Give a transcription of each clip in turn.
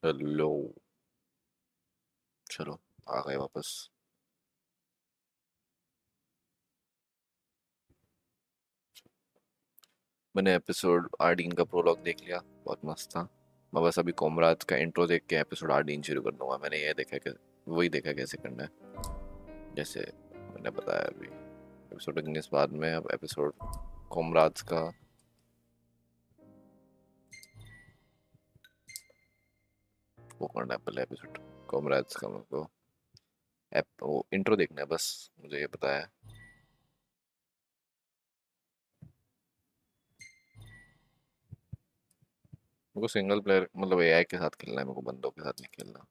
Hello. चलो, आ गए वापस। मैंने एपिसोड आर्डीन का प्रोलॉग देख लिया, बहुत मस्त था। मैं बस अभी कॉमराज का इंट्रो देख के एपिसोड आर्डीन शुरू कर दूंगा। मैंने ये देखा कि वही देखा कैसे करना है, जैसे मैंने बताया अभी। एपिसोड 19 बाद में अब एपिसोड कॉमराज का। वो करना है पहले एपिसोड कॉमराज का। मेरे को वो इंट्रो देखना है बस, मुझे ये पता है। मेरे को सिंगल प्लेयर मतलब एआई के साथ खेलना है, मेरे को बंदों के साथ नहीं खेलना।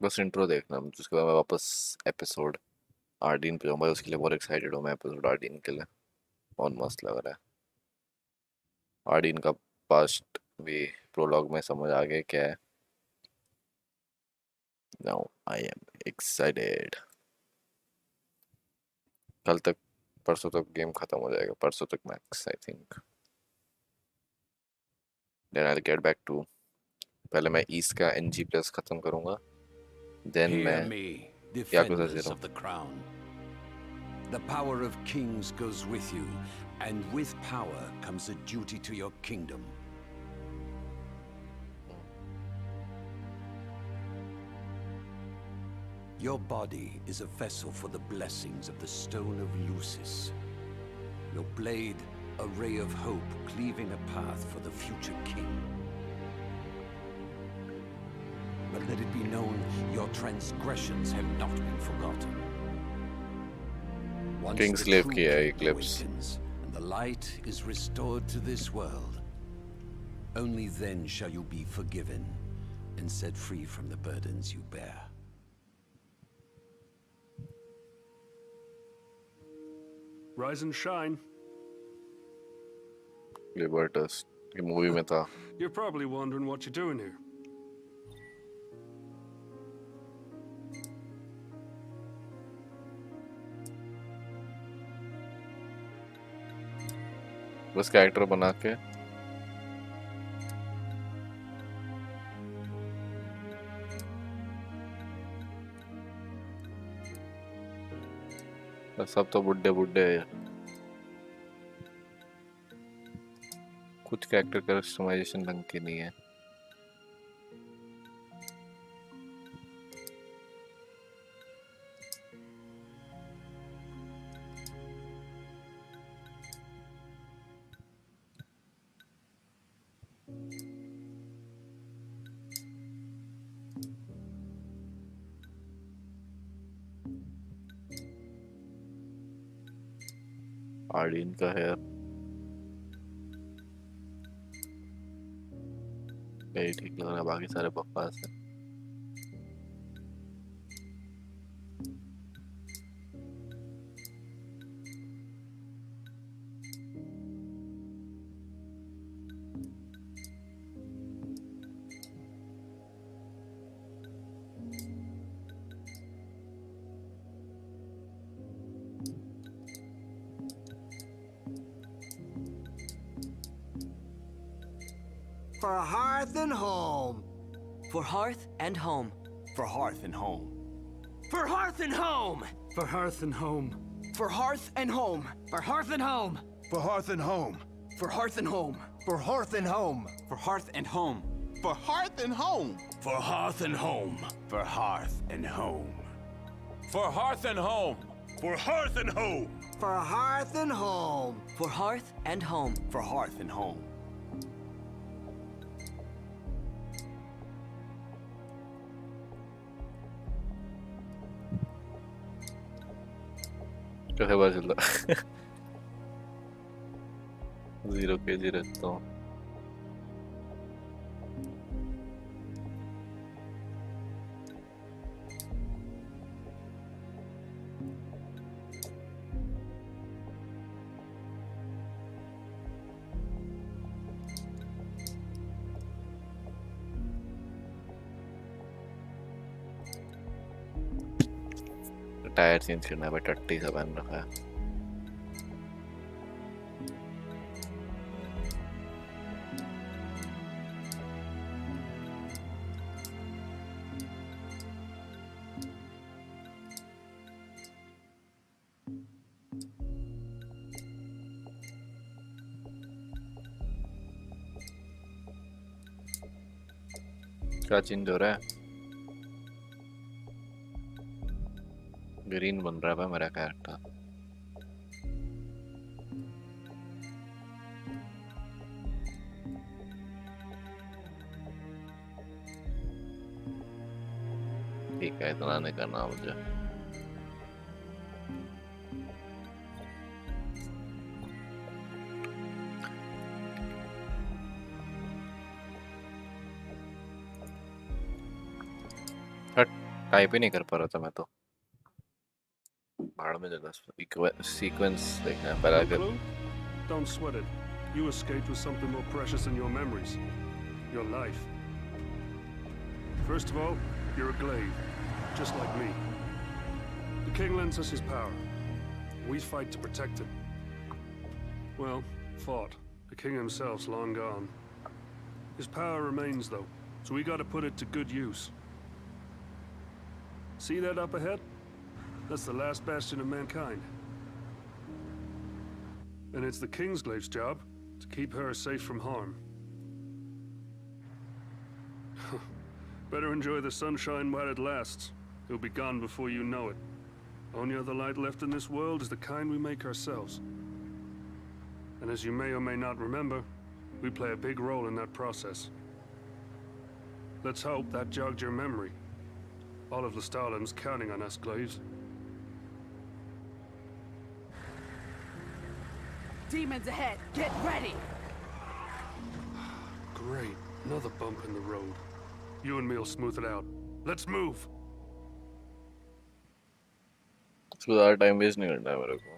बस इंट्रो देखना, उसके बाद मैं वापस एपिसोड आर्डीन पे जाऊंगा। उसके लिए बहुत एक्साइटेड हूँ मैं, एपिसोड आर्डीन के लिए। बहुत मस्त लग रहा है। आर्डीन का पास्ट भी प्रोलॉग में समझ आ गया क्या है। Now I am excited. कल तक, परसों तक गेम खत्म हो जाएगा, परसों तक max I think. Then I get back to, पहले मैं ईस्ट का एनजी प्लस खत्म करूंगा, देन मैं Hear me, yakuza defenders 0। of the crown. The power of kings goes with you, and with power comes a duty to your kingdom. Your body is a vessel for the blessings of the Stone of Lucis. Your blade, a ray of hope cleaving a path for the future king. But let it be known, your transgressions have not been forgotten. Once king the slave true की है king Eclipse. awakens, and the light is restored to this world, only then shall you be forgiven and set free from the burdens you bear. Rise and shine. लिबर्टस की movie में था। You're probably wondering what you're doing here. बस character बना के बस। सब तो बुड्ढे बुड्ढे है, कुछ कैरेक्टर का कस्टमाइजेशन ढंग की नहीं है। आर्डीन का है यही ठीक लग रहा है, बाकी सारे बकवास है। For hearth and home. For hearth and home. For hearth and home. For hearth and home. For hearth and home. For hearth and home. For hearth and home. For hearth and home. For hearth and home. For hearth and home. For hearth and home. For hearth and home. For hearth and home. For hearth and home. For hearth and home. For hearth and home. For hearth and home. For hearth and home. For hearth and home. कैसे पता चलता 0 kg रहता हूँ। Tyre change करना है भाई, टट्टी सा पहन रखा है। क्या चेंज हो रहा है? ग्रीन बन रहा है भाई मेरा कैरेक्टर। ठीक है, इतना नहीं करना मुझे। टाइप ही नहीं कर पा रहा था मैं तो। भाड़ में जगह सीक्वेंस देखना है पहले। No अगर clue? Don't sweat it. You escaped with something more precious than your memories. Your life. First of all, you're a glaive, just like me. The king lends us his power. We fight to protect him. Well, fought. The king himself's long gone. His power remains, though, so we gotta put it to good use. See that up ahead? That's the last bastion of mankind. And it's the Kingsglave's job to keep her safe from harm. Better enjoy the sunshine while it lasts. It'll be gone before you know it. Only other light left in this world is the kind we make ourselves. And as you may or may not remember, we play a big role in that process. Let's hope that jogged your memory. All of Lestalen's counting on us, Glaives. Demons ahead! Get ready! Great. Another bump in the road. You and me'll smooth it out. Let's move! इसको ज़्यादा time waste नहीं करना है मेरे को।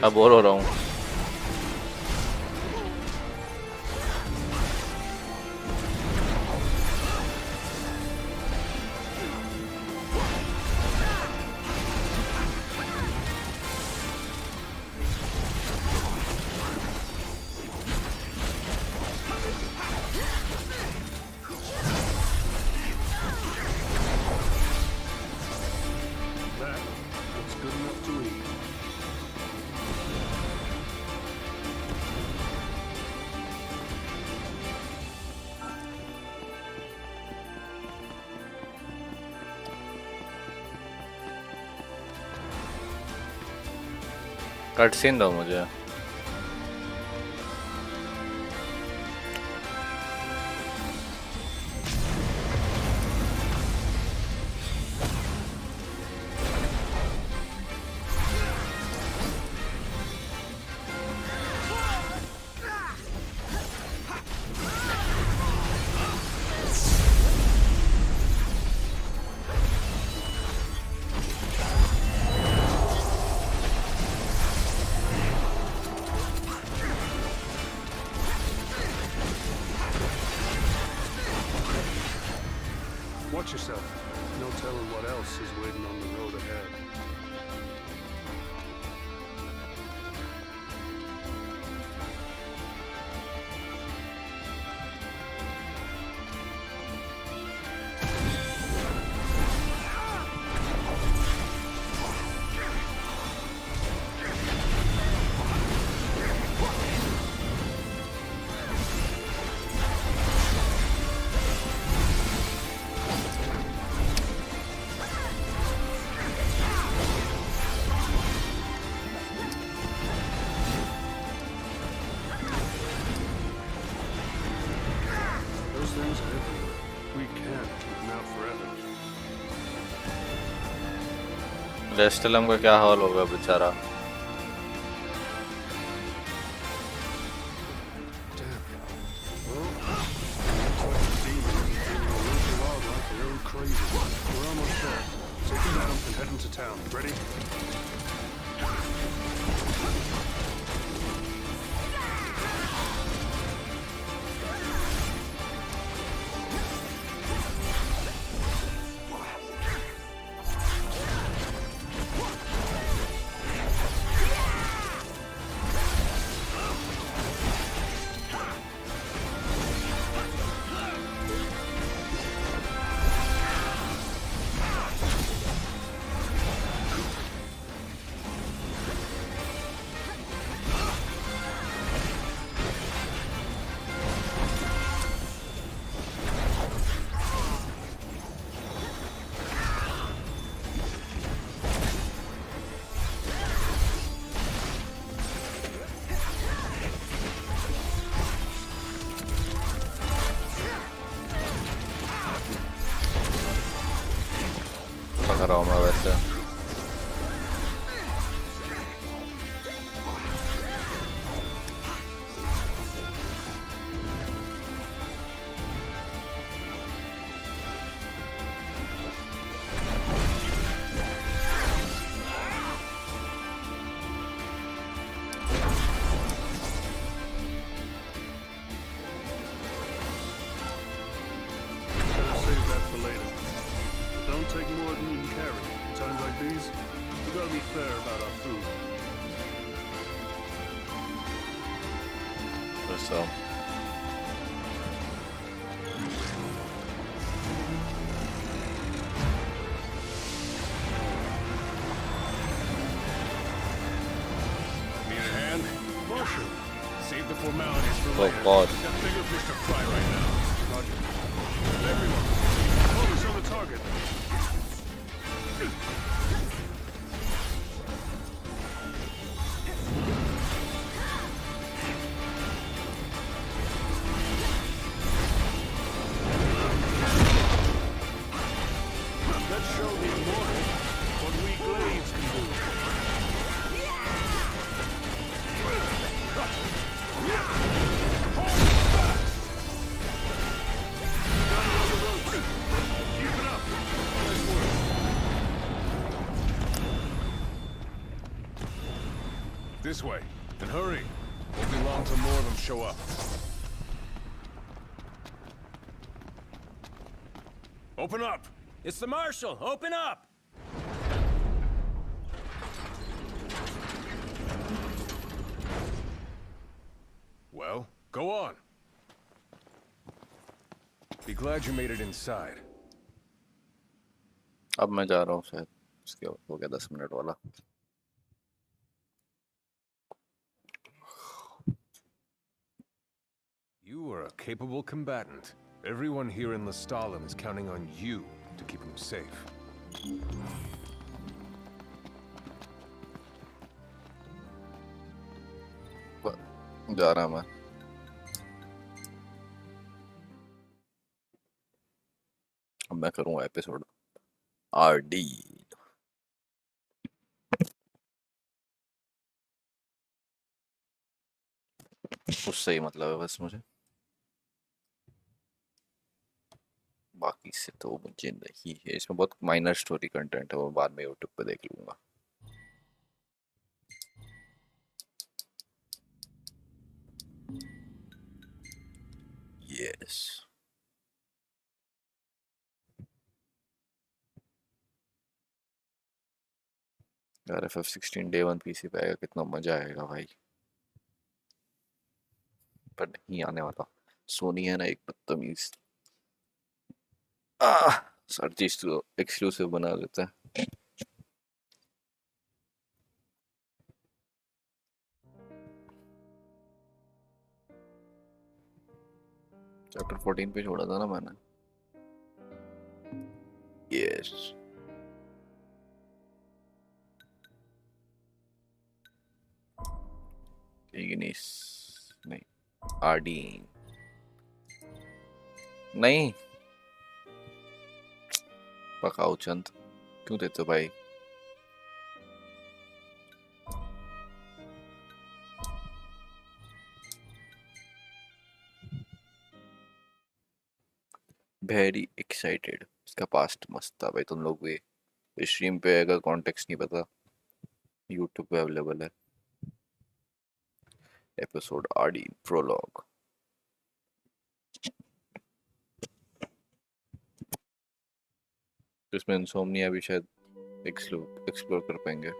अब bore हो रहा हूँ। That looks good enough to eat. Cut scene दो मुझे। yourself. No telling what else is waiting on the road ahead. रेस्टलम का क्या हाल होगा बेचारा। We're almost there. Take him down and head into town. Ready? पकड़ रहा हूँ मैं वैसे। Save that for later. Don't take more than you can carry. In times like these, we gotta be fair about our food. So Need a hand? Marshal, Save the formalities for Oh, later. God. Got bigger fish to fry right now. Roger. Everyone, focus on the target. Let's show the immortal what we glades can do. Keep it up. Nice work. This way. And hurry. Won't be long till more of them show up. Open up! It's the Marshal! Open up! Well, go on. Be glad you made it inside. अब मैं जा रहा हूँ शायद। इसके बाद हो गया 10 मिनट वाला। You are a capable combatant. Everyone here in Lestalem is counting on you to keep them safe. जा रहा मैं। अब मैं करूँगा एपिसोड आरडी। उससे ही मतलब है बस मुझे, बाकी से तो मुझे नहीं है। इसमें बहुत माइनर स्टोरी कंटेंट है, वो बाद में यूट्यूब पे देख लूंगा। यस यार FF16 डे 1 PC पे आएगा, कितना मजा आएगा भाई। पर नहीं आने वाला। सोनी है ना एक बदतमीज। हर चीज तो एक्सक्लूसिव बना देता है। चैप्टर 14 पे छोड़ा था ना मैंने। यस। इग्निस नहीं, आर्डीन नहीं, पकाओ चंद, क्यों देते हो भाई? Very excited. इसका पास्ट मस्त था भाई। तुम लोग भी स्ट्रीम पे, अगर कॉन्टेक्स्ट नहीं पता, यूट्यूब पे अवेलेबल है। एपिसोड आर्डीन प्रोलॉग। इसमें इंसोम्निया भी शायद एक्सप्लोर कर पाएंगे।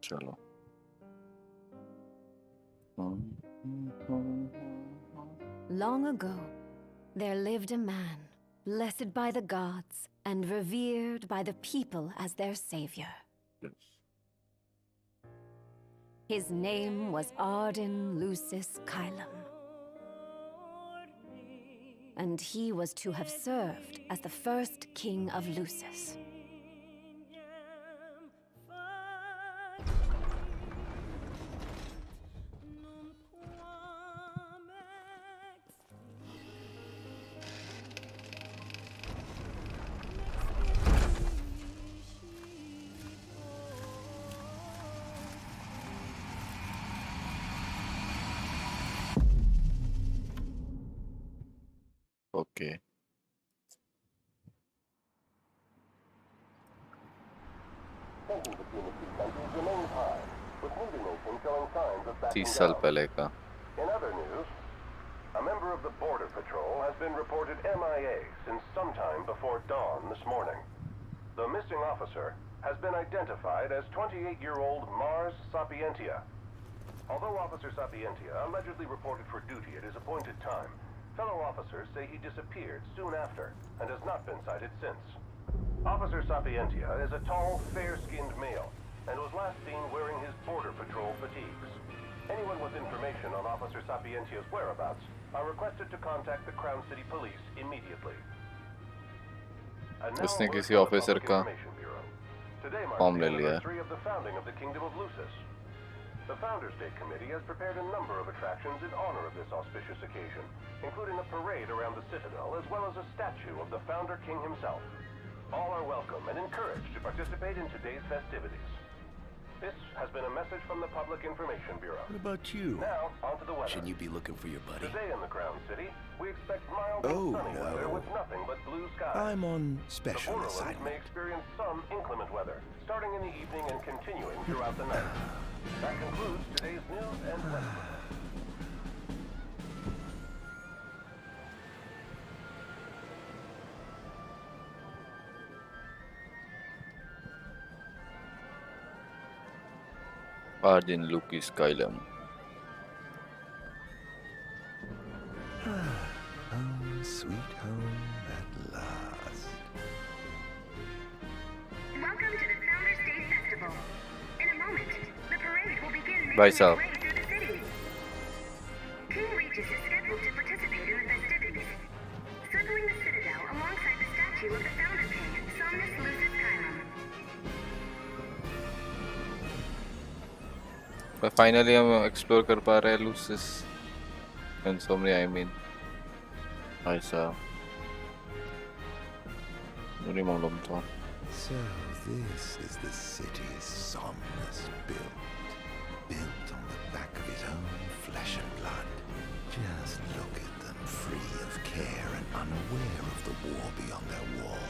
चलो। Long ago, there lived a man, blessed by the gods and revered by the people as their savior. His name was Ardyn Lucis Kylum. And he was to have served as the first king of Lucis. Okay. 30 साल पहले का। In other news, a member of the Border Patrol has been reported MIA since sometime before dawn this morning. The missing officer has been identified as 28-year-old Mars Sapientia. Although Officer Sapientia allegedly reported for duty at his appointed time, fellow officers say he disappeared soon after and has not been sighted since. Officer Sapientia is a tall, fair-skinned male and was last seen wearing his Border Patrol fatigues. Anyone with information on Officer Sapientia's whereabouts are requested to contact the Crown City Police immediately. And now, इसने word किसी from the officer Public का Information Bureau. Today marks form the ले लिया है। anniversary of the founding of the Kingdom of Lucis. The Founders Day Committee has prepared a number of attractions in honor of this auspicious occasion, including a parade around the Citadel as well as a statue of the Founder King himself. All are welcome and encouraged to participate in today's festivities. This has been a message from the Public Information Bureau. What about you? Now, on to the weather. Shouldn't you be looking for your buddy? Today in the Crown City, we expect mild and Oh, sunny weather no. with nothing but blue skies. I'm on The special Borderlands may assignment. experience some inclement weather, starting in the evening and continuing throughout the night. That concludes today's news and weather. Ardyn Lucis Kylum। Home, sweet home at last. Welcome to the Founders Day Festival. In a moment, भाई साहब King Regis is scheduled to participate in the festivities, circling the citadel alongside the statue of the founder king, Somnus Lucis Caelum. पर finally हम explore कर पा रहे हैं लूसिस insomnia I mean भाई साहब मुझे मालूम था So this is the city Somnus built on the back of his own flesh and blood. Just look at them, free of care and unaware of the war beyond their wall.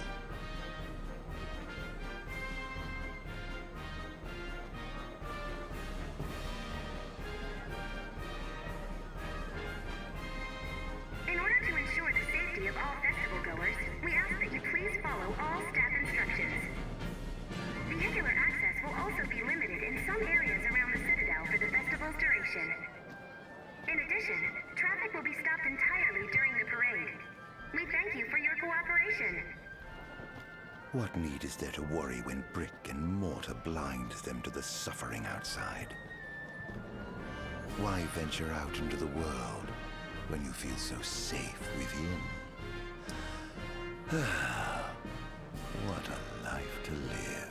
In order to ensure the safety of all festival goers, we ask that you please follow all staff instructions. Vehicular access will also be limited in some areas around the citadel for the festival's duration. In addition, traffic will be stopped entirely during the parade. We thank you for your cooperation. What need is there to worry when brick and mortar blinds them to the suffering outside? Why venture out into the world when you feel so safe within? What a life to live.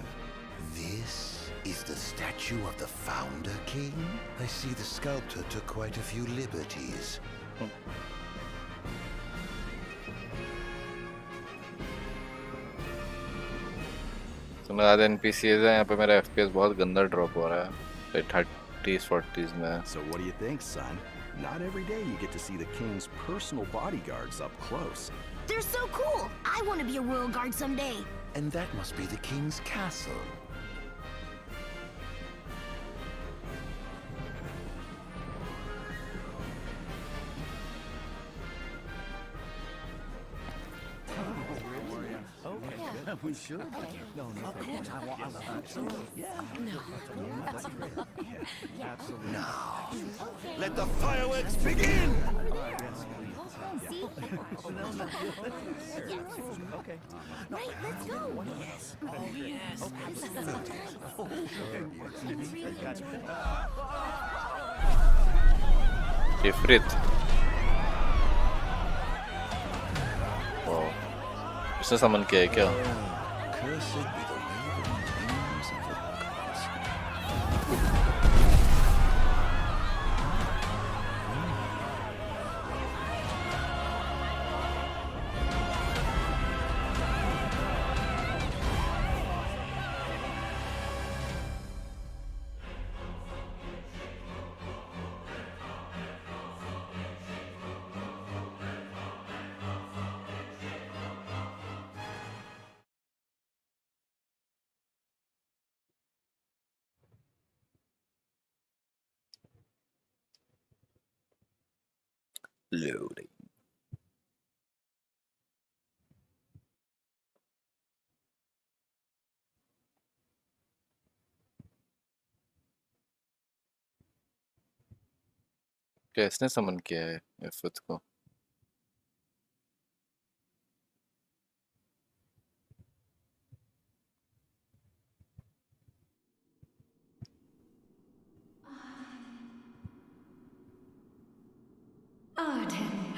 This is the statue of the Founder King? I see the sculptor took quite a few liberties. तो मैं ज़्यादा NPCs हैं यहाँ पे मेरा FPS बहुत गंदा drop हो रहा है 30s 40s में So what do you think, son? Not every day you get to see the king's personal bodyguards up close. They're so cool! I want to be a royal guard someday. And that must be the king's castle. We should. No, no. Now, let the fireworks begin! Right, let's go! इफरित उसने समन किया है क्या Cursed be the way that tames and gods. Loading. क्या इसने समन किया है इफरित को Ardyn.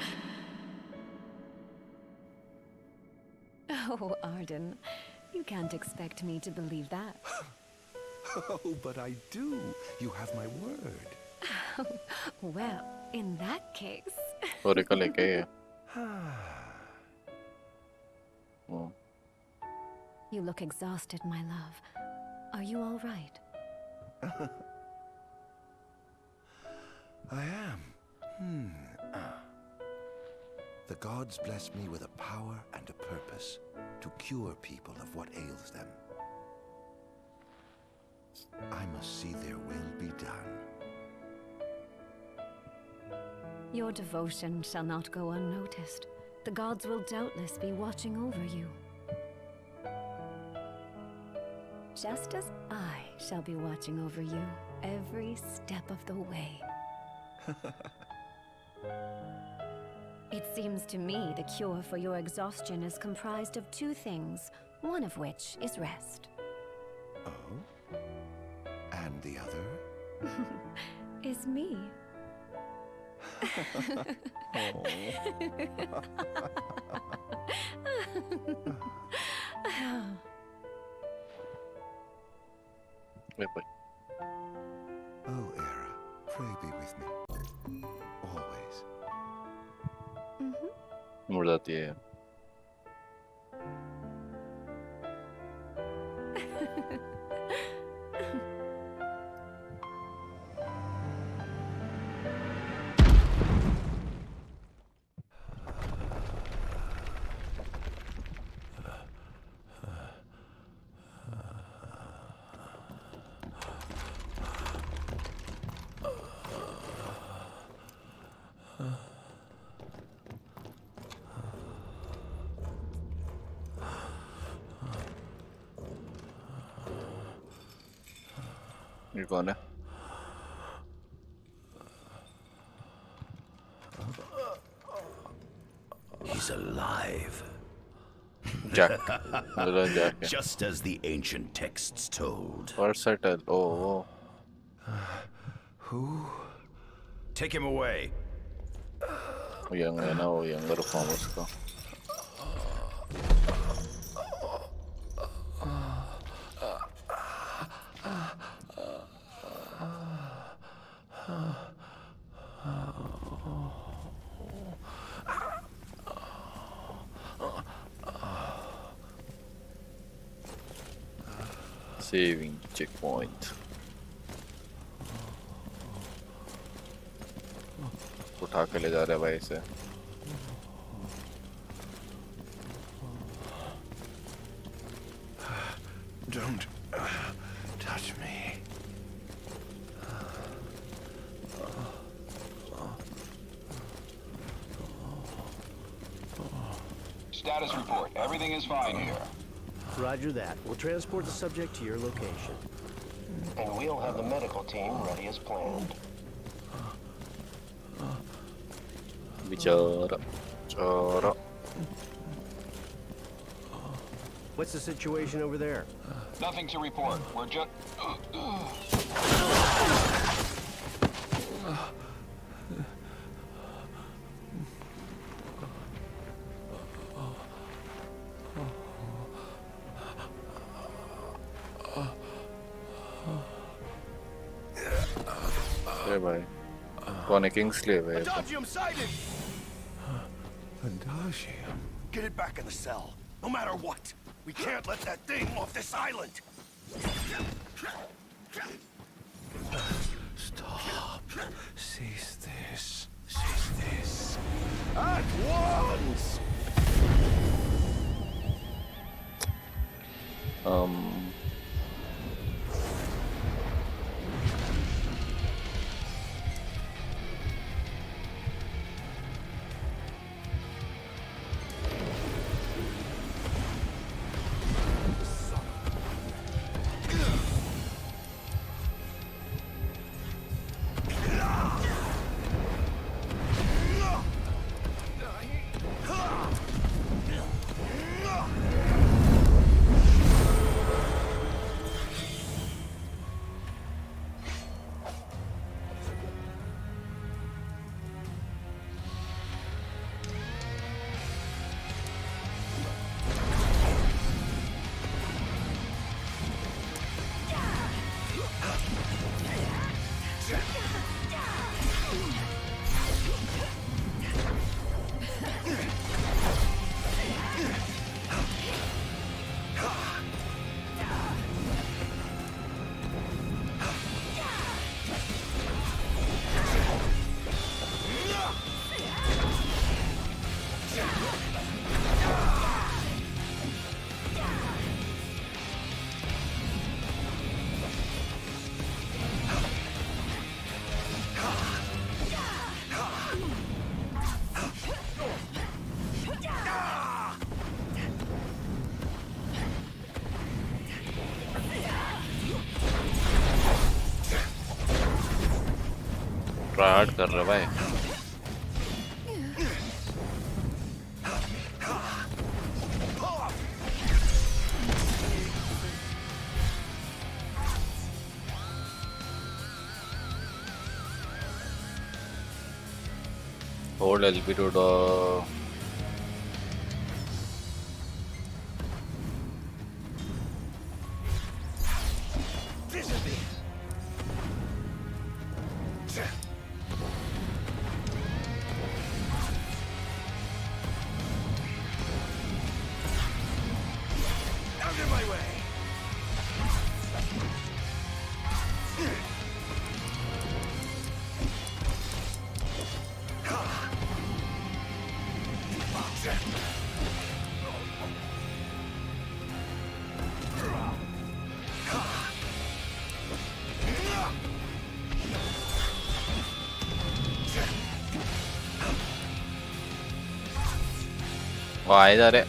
Oh, Ardyn. You can't expect me to believe that. Oh, but I do. You have my word. Well, in that case... और एक लेके ये You look exhausted, my love. Are you all right? I am. The gods bless me with a power and a purpose to cure people of what ails them. I must see their will be done. Your devotion shall not go unnoticed. The gods will doubtless be watching over you. Just as I shall be watching over you every step of the way. It seems to me the cure for your exhaustion is comprised of two things, one of which is rest. Oh? And the other? is me. Wait, wait. Oh, Era, pray be with me. Always. मुड़ जाती है. ये कौन है? He's alive. Jack. Jack. Just as the ancient texts told. Versatile. Oh. Who? Take him away. younger form उसका. Saving checkpoint. उठा के ले जा रहे भाई इसे. Don't touch me. Status report. Everything is fine here. Roger that. We'll transport the subject to your location. And we'll have the medical team ready as planned. बेचारा. What's the situation over there? Nothing to report. We're just... अरे भाई. कौन है? Kingsley भाई. Adagium sighted! Adagium. Get it back in the cell. No matter what. We can't let that thing off this island. Stop. Cease this. Cease this. At once! Hard कर रहा भाई. Hold LB to the Out of my way! Why is that?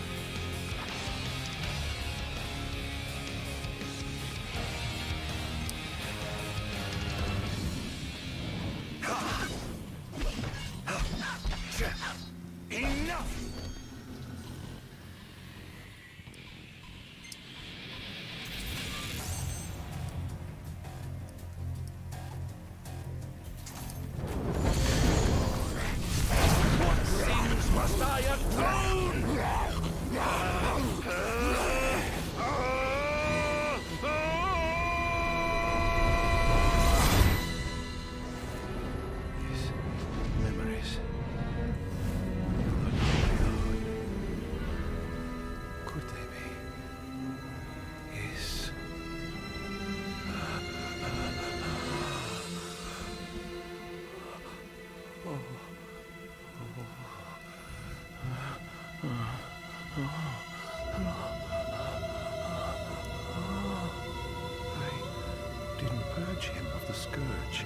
Him of the scourge.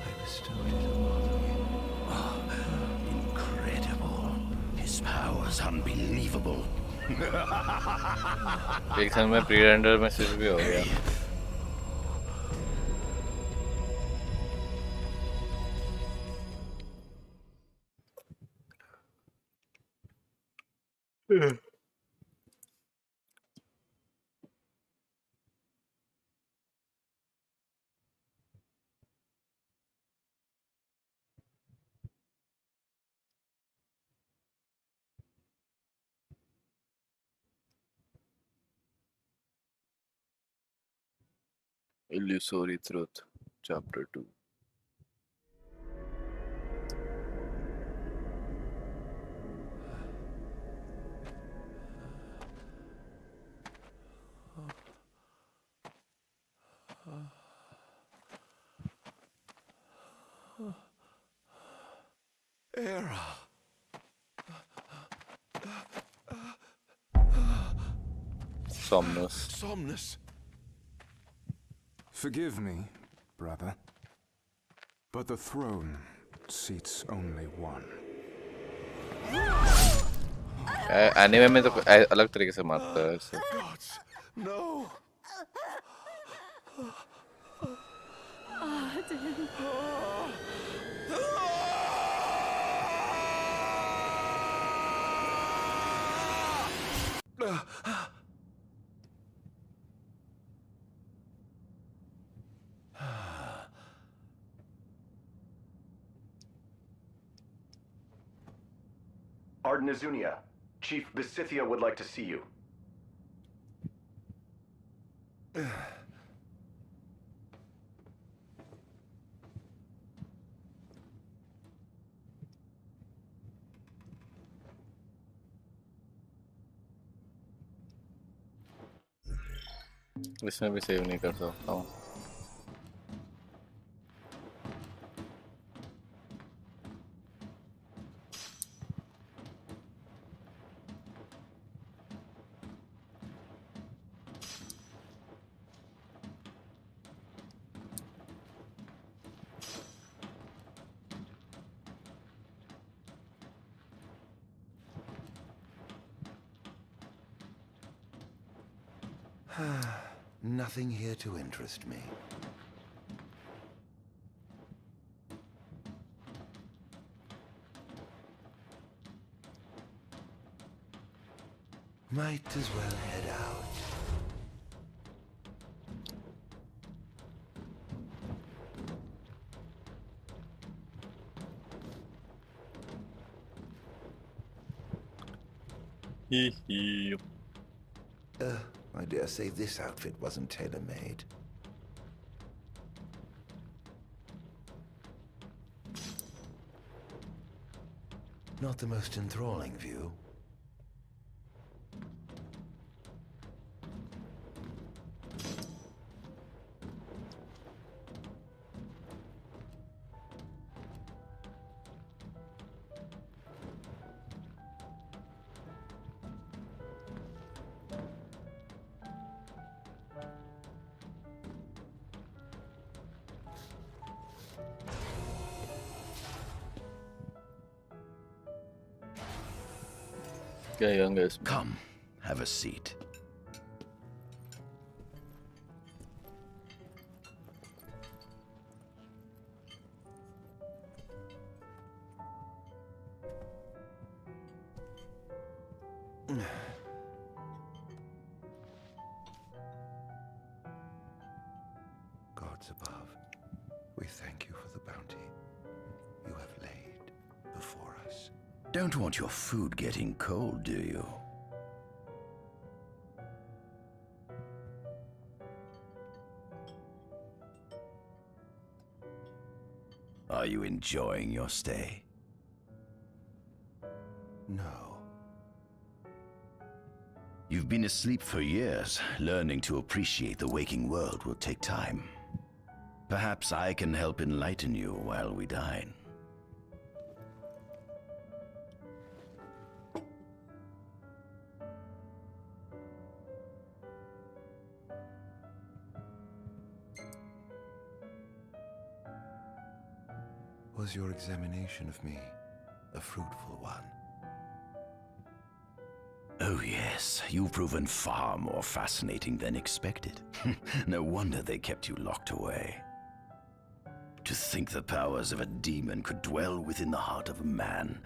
I bestowed it upon him. Oh, incredible. His powers unbelievable. एक समय में pre-render message भी हो गया. Illusory Truth, Chapter 2. Era. Somnus. Somnus. Forgive me, brother, but the throne seats only one. Anime में तो अलग तरीके से मारता है ऐसे. Gods, no. Ardyn. Ardyn Azunia, Chief Besithia would like to see you. इसमें भी सेव नहीं कर सकता हूँ. Nothing here to interest me. Might as well head out. Hee hee. I dare say this outfit wasn't tailor-made. Not the most enthralling view. क्या young है इसमें? Come, have a seat. Gods above, we thank you for the bounty you have laid before us. Don't want your food getting cold, do you? Are you enjoying your stay? No. You've been asleep for years. Learning to appreciate the waking world will take time. Perhaps I can help enlighten you while we dine. Was your examination of me a fruitful one? Oh yes, you've proven far more fascinating than expected. No wonder they kept you locked away. To think the powers of a demon could dwell within the heart of a man,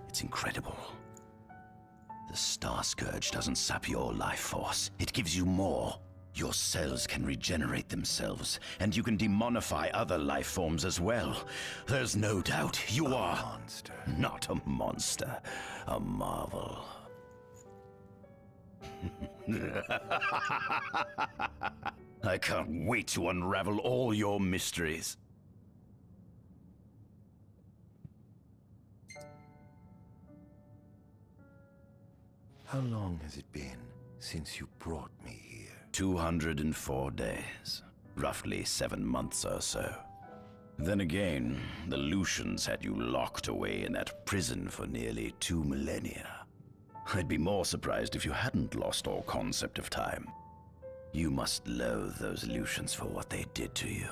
it's incredible. The Star Scourge doesn't sap your life force, it gives you more. Your cells can regenerate themselves, and you can demonify other life forms as well. There's no doubt you are... A monster. Not a monster, a marvel. I can't wait to unravel all your mysteries. How long has it been since you brought me here? 204 days. Roughly 7 months or so. Then again, the Lucians had you locked away in that prison for nearly 2 millennia. I'd be more surprised if you hadn't lost all concept of time. You must loathe those Lucians for what they did to you.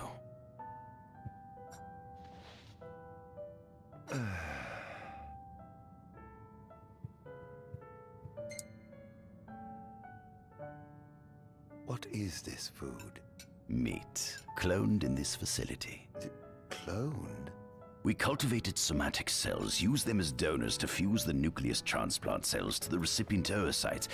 What is this food? Meat, cloned in this facility. Cloned? We cultivated somatic cells, use them as donors to fuse the nucleus transplant cells to the recipient oocytes.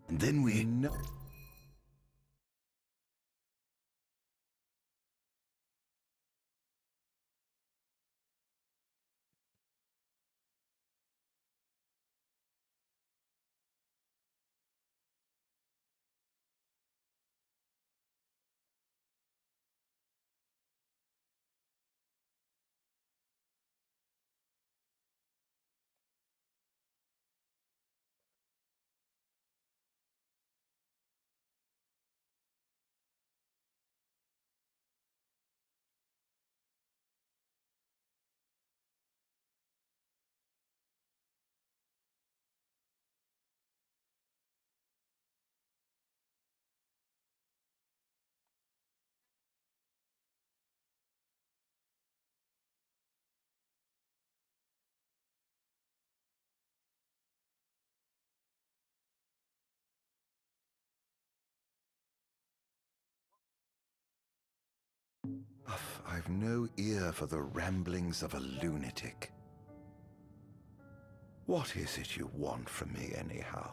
Then we... No. I've no ear for the ramblings of a lunatic. What is it you want from me, anyhow?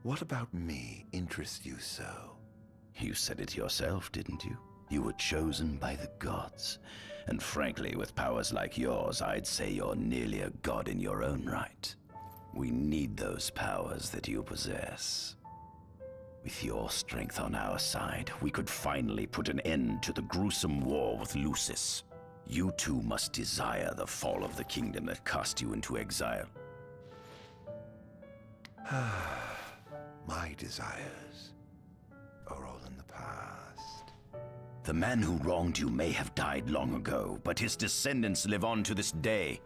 What about me interests you so? You said it yourself, didn't you? You were chosen by the gods. And frankly, with powers like yours, I'd say you're nearly a god in your own right. We need those powers that you possess. With your strength on our side, we could finally put an end to the gruesome war with Lucis. You too must desire the fall of the kingdom that cast you into exile. My desires are all in the past. The man who wronged you may have died long ago, but his descendants live on to this day.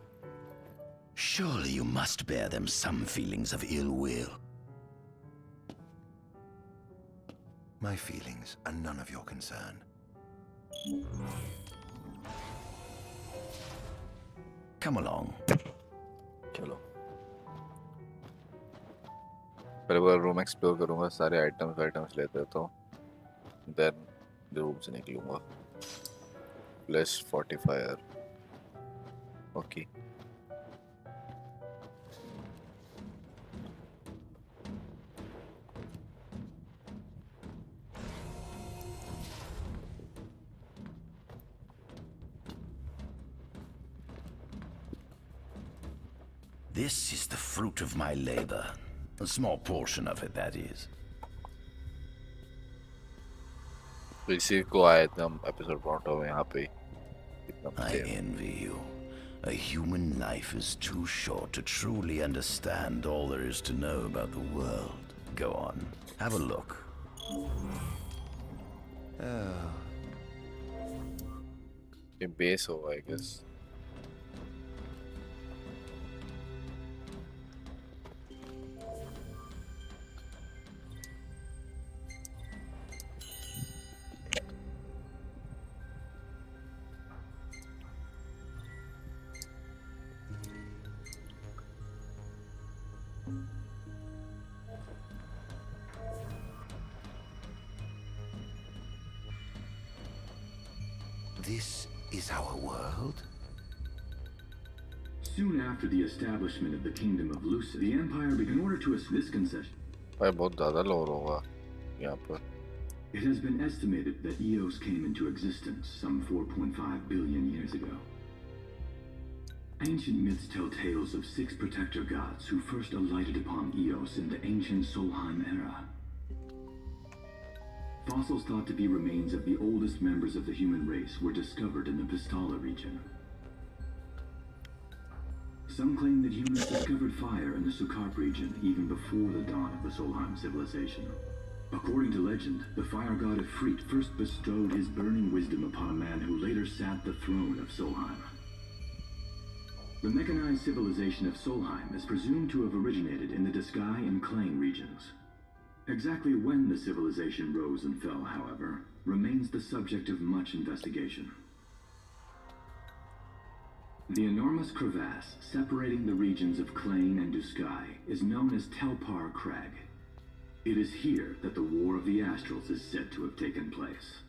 Surely you must bear them some feelings of ill will. My feelings are none of your concern. Come along. चलो पहले वो room explore करूंगा सारे items लेते तो then room से निकलूंगा plus 45 okay This is the fruit of my labor. A small portion of it, that is. इसी को आए थे हम एपिसोड पॉइंट हुए यहाँ पे I envy you. A human life is too short to truly understand all there is to know about the world. Go on, have a look. ये base होगा I guess This is our world? Soon after the establishment of the Kingdom of Lucis, the Empire began order to assist this concession. भाई बहुत ज़्यादा load होगा यहाँ पर It has been estimated that Eos came into existence some 4.5 billion years ago. Ancient myths tell tales of 6 protector gods who first alighted upon Eos in the ancient Solheim era. Fossils thought to be remains of the oldest members of the human race were discovered in the Pistala region. Some claim that humans discovered fire in the Sukarp region even before the dawn of the Solheim civilization. According to legend, the fire god Ifrit first bestowed his burning wisdom upon a man who later sat the throne of Solheim. The mechanized civilization of Solheim is presumed to have originated in the Diskai and Klain regions. Exactly when the civilization rose and fell, however, remains the subject of much investigation. The enormous crevasse separating the regions of Klain and Duskai is known as Telpar Crag. It is here that the War of the Astrals is said to have taken place.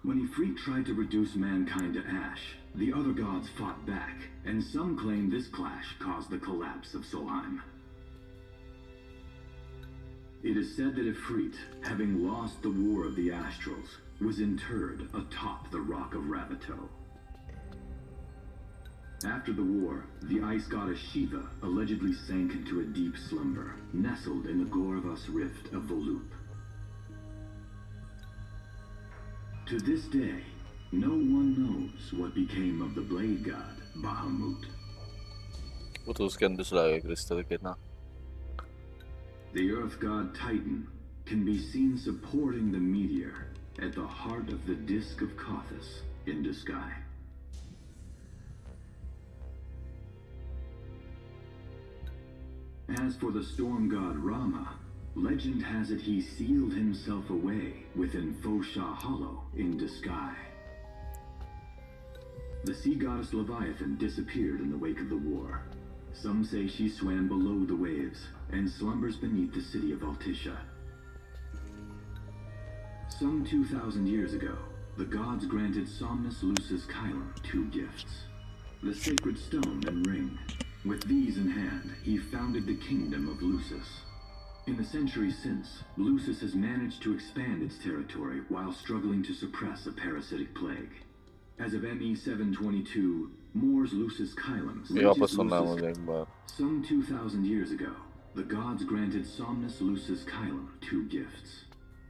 When Ifrit tried to reduce mankind to ash, the other gods fought back, and some claim this clash caused the collapse of Solheim. It is said that Ifrit, having lost the War of the Astrals, was interred atop the Rock of Ravito. After the war, the ice goddess Shiva allegedly sank into a deep slumber, nestled in the Goravas Rift of Volúp. To this day, no one knows what became of the blade god, Bahamut. वो तो उसके अंदर चला गया crystal कितना The earth god Titan can be seen supporting the meteor at the heart of the disk of Kothis in Duskai. As for the storm god Rama, legend has it he sealed himself away within Fosha Hollow in Duskai. The sea goddess Leviathan disappeared in the wake of the war. Some say she swam below the waves and slumbers beneath the city of Altisha. Some 2,000 years ago, the gods granted Somnus Lucis Caelum 2 gifts: the sacred stone and ring. With these in hand, he founded the kingdom of Lucis. In the centuries since, Lucis has managed to expand its territory while struggling to suppress a parasitic plague. As of ME 722, Mors Lucis Caelum reaches Lucis. Some 2,000 years ago, the gods granted Somnus Lucis Caelum 2 gifts: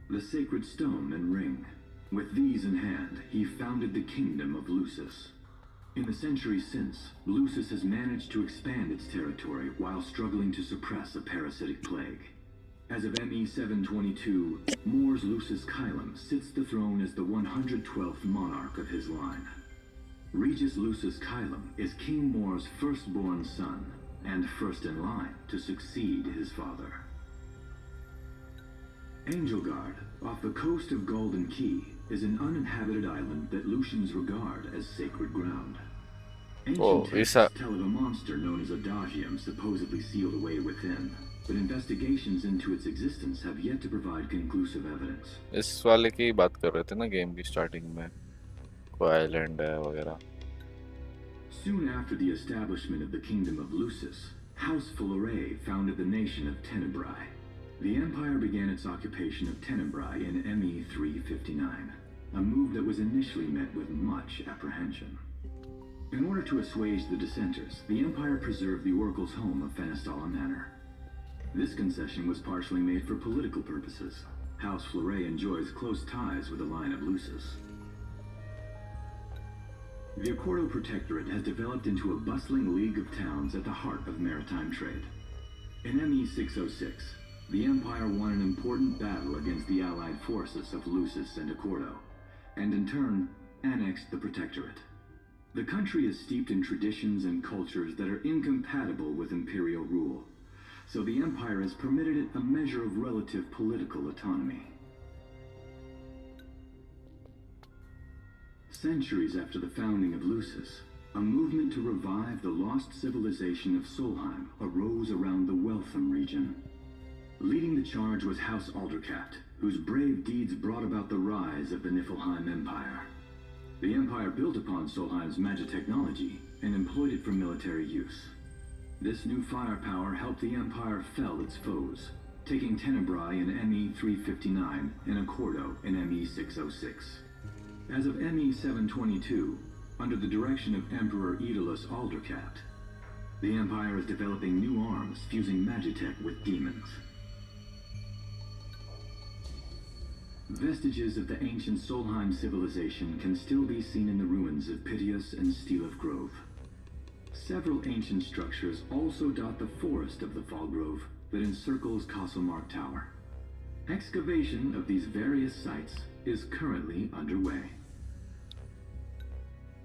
the sacred stone and ring. With these in hand, he founded the kingdom of Lucis. In the centuries since, Lucis has managed to expand its territory while struggling to suppress a parasitic plague. As of ME 722, Mors Lucis Caelum sits the throne as the 112th monarch of his line. Regis Lucis Caelum is King Mor's firstborn son, and first in line to succeed his father. Angelgard, off the coast of Golden Key, is an uninhabited island that Lucians regard as sacred ground. Ancient texts tell of a monster known as Adagium supposedly sealed away within, but investigations into its existence have yet to provide conclusive evidence. इस वाले की बात कर रहे थे ना game की starting में, कोई आइलैंड है वगैरह. Soon after the establishment of the kingdom of Lucis, House Fulleré founded the nation of Tenebrae. The empire began its occupation of Tenebrae in ME 359, a move that was initially met with much apprehension. In order to assuage the dissenters, the empire preserved the oracle's home of Fenestala Manor. This concession was partially made for political purposes. House Fulleré enjoys close ties with the line of Lucis. The Accordo Protectorate has developed into a bustling league of towns at the heart of maritime trade. In ME 606, the Empire won an important battle against the allied forces of Lucis and Accordo, and in turn, annexed the Protectorate. The country is steeped in traditions and cultures that are incompatible with imperial rule, so the Empire has permitted it a measure of relative political autonomy. Centuries after the founding of Lucis, a movement to revive the lost civilization of Solheim arose around the Weltham region. Leading the charge was House Aldercat, whose brave deeds brought about the rise of the Niflheim Empire. The Empire built upon Solheim's magic technology and employed it for military use. This new firepower helped the Empire fell its foes, taking Tenebrae in ME 359 and Accordo in ME 606. As of ME 722, under the direction of Emperor Aedalus Aldercat, the Empire is developing new arms fusing magitech with demons. Vestiges of the ancient Solheim civilization can still be seen in the ruins of Piteous and Steeleth Grove. Several ancient structures also dot the forest of the Fall Grove that encircles Castlemark Tower. Excavation of these various sites is currently underway.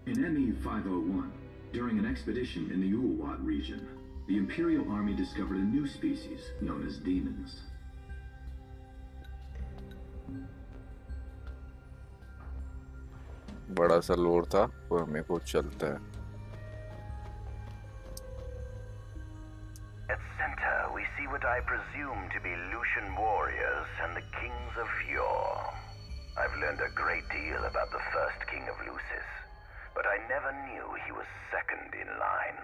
In ME 501, during an expedition in the Ulwat region, the Imperial Army discovered a new species known as demons. बड़ा सा load था वो हमें को चलता है. At center, we see what I presume to be Lucian warriors and the kings of yore. I've learned a great deal about the first king of Lucis, but I never knew he was second in line.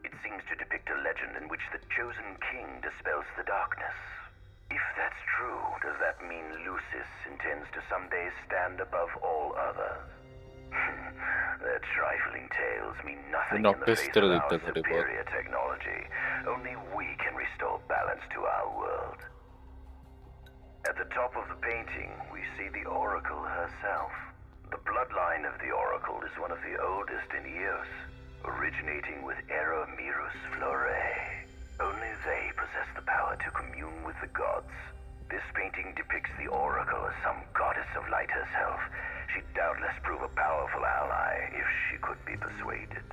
It seems to depict a legend in which the chosen king dispels the darkness. If that's true, does that mean Lucis intends to someday stand above all others? Their trifling tales mean nothing in the face of our superior technology. Only we can restore balance to our world. At the top of the painting, we see the Oracle herself. The bloodline of the Oracle is one of the oldest in Eos, originating with Eromirus Flore. Only they possess the power to commune with the gods. This painting depicts the Oracle as some goddess of light herself. She'd doubtless prove a powerful ally if she could be persuaded.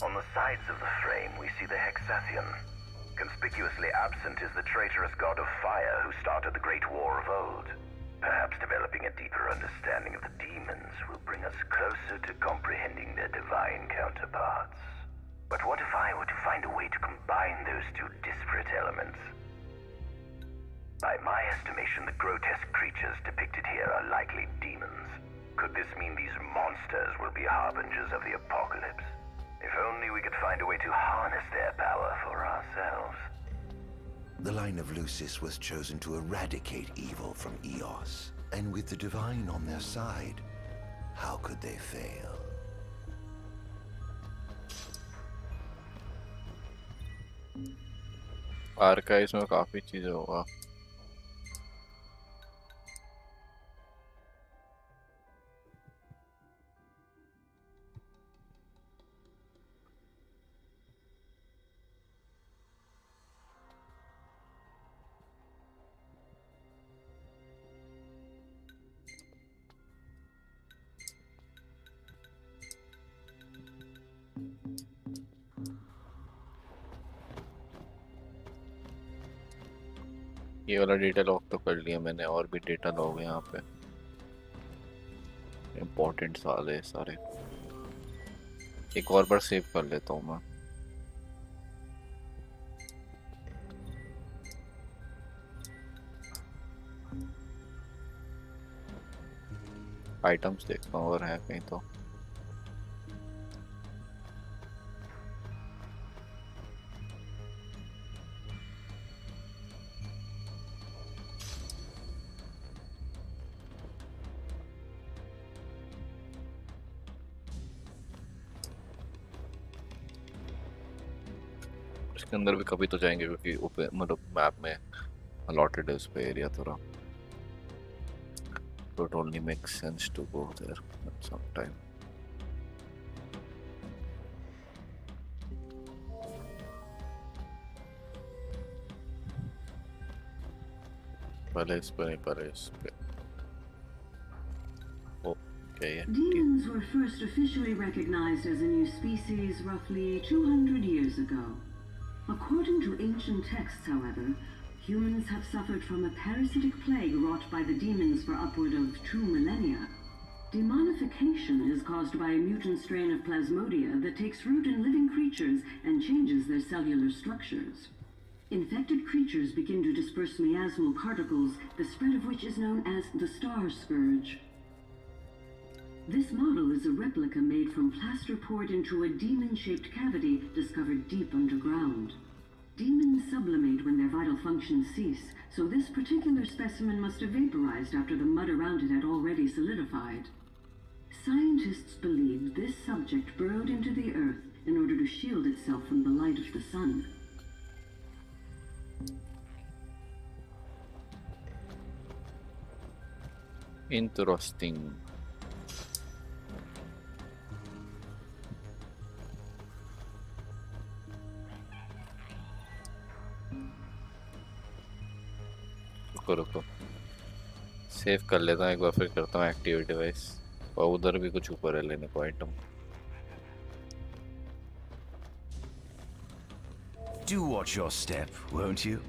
On the sides of the frame, we see the Hexathion. Conspicuously absent is the traitorous god of fire who started the Great War of old. Perhaps developing a deeper understanding of the demons will bring us closer to comprehending their divine counterparts. But what if I were to find a way to combine those two disparate elements? By my estimation, the grotesque creatures depicted here are likely demons. Could this mean these monsters will be harbingers of the apocalypse? If only we could find a way to harness their power for ourselves. The line of Lucis was chosen to eradicate evil from Eos, and with the divine on their side, how could they fail? Archives में काफी चीजें होगा। ये वाला data log तो कर लिया मैंने, और भी डेटा लॉग है यहाँ पे, इम्पोर्टेंट सारे सारे। एक और बार सेव कर लेता हूँ मैं। आइटम्स देखता हूँ अगर है कहीं तो। इसके अंदर भी कभी तो जाएंगे क्योंकि मतलब मैप में अलॉटेड है उस पे एरिया थोड़ा, so it only makes sense to go there at some time. पहले इस पे नहीं, पहले इस पे। Okay. Demons were first officially recognized as a new species roughly 200 years ago. According to ancient texts, however, humans have suffered from a parasitic plague wrought by the demons for upward of 2 millennia. Demonification is caused by a mutant strain of plasmodia that takes root in living creatures and changes their cellular structures. Infected creatures begin to disperse miasmal particles, the spread of which is known as the star scourge. This model is a replica made from plaster poured into a demon-shaped cavity discovered deep underground. Demons sublimate when their vital functions cease, so this particular specimen must have vaporized after the mud around it had already solidified. Scientists believe this subject burrowed into the earth in order to shield itself from the light of the sun. Interesting. रुको save कर लेता हूँ एक बार, फिर करता हूँ active device. और उधर भी कुछ ऊपर है लेने को item. Do watch your step, won't you?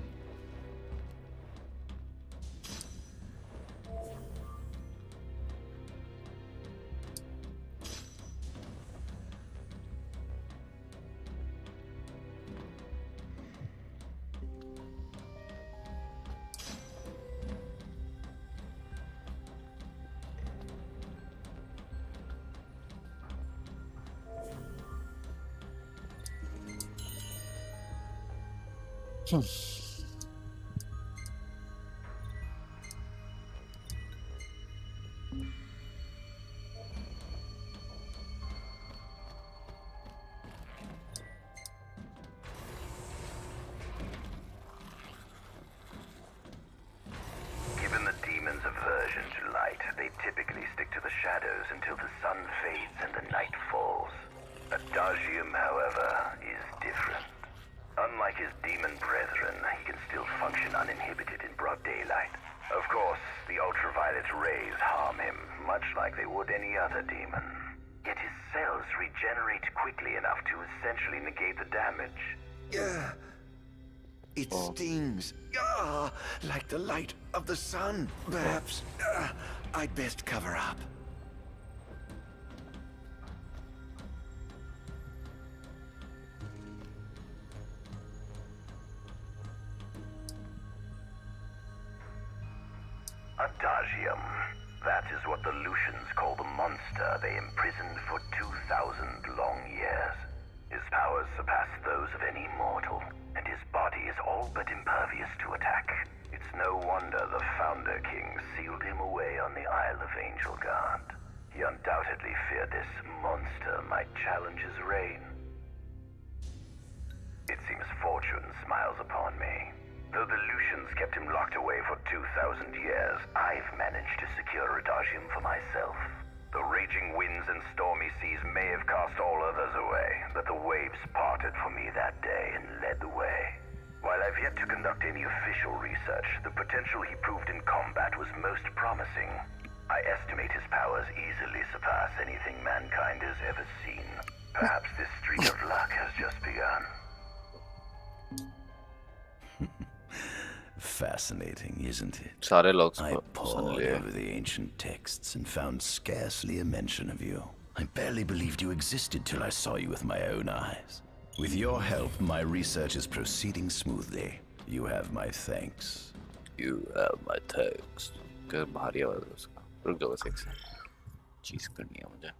Given the demon's aversion to light, they typically stick to the shadows until the sun fades and the night falls. Adagium, however, is different. Unlike his demon brethren, he can still function uninhibited in broad daylight. Of course, the ultraviolet rays harm him, much like they would any other demon. Yet his cells regenerate quickly enough to essentially negate the damage. Yeah. It stings. Like the light of the sun. Perhaps I'd best cover up. Adagium. That is what the Lucians call the monster they imprisoned for 2,000 long years. His powers surpass those of any mortal, and his body is all but impervious to attack. It's no wonder the Founder King sealed him away on the Isle of Angel Guard. He undoubtedly feared this monster might challenge his reign. It seems fortune smiles upon me. Though the Lucians kept him locked away for 2,000 years, I've managed to secure Adagium for myself. The raging winds and stormy seas may have cast all others away, but the waves parted for me that day and led the way. While I've yet to conduct any official research, the potential he proved in combat was most promising. I estimate his powers easily surpass anything mankind has ever seen. Perhaps this streak of luck has just begun. Fascinating, isn't it? सारे लोग I pored over the ancient texts and found scarcely a mention of you. I barely believed you existed till I saw you with my own eyes. With your help, my research is proceeding smoothly. You have my thanks. You have my thanks. कर भारी आवाज है उसका. रुक जाओ बस एक second. चीज करनी है मुझे.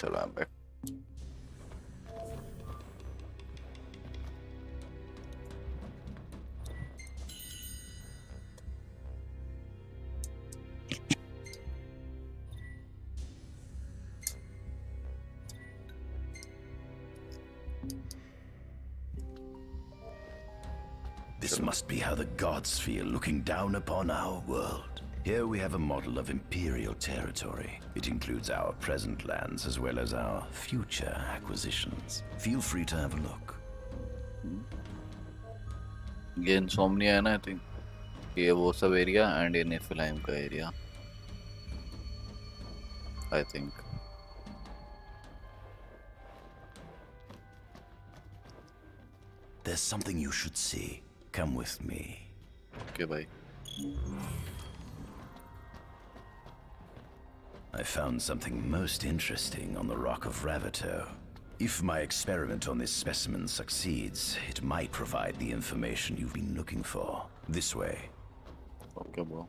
चलो I'm back. This must be how the gods feel looking down upon our world. Here we have a model of imperial territory. It includes our present lands as well as our future acquisitions. Feel free to have a look. ये insomnia है ना, I think. ये वो सब area and ये नेफिलाइम का area. I think. There's something you should see. Come with me. Okay, bye. I found something most interesting on the Rock of Ravito. If my experiment on this specimen succeeds, it might provide the information you've been looking for. This way. Okay, bro.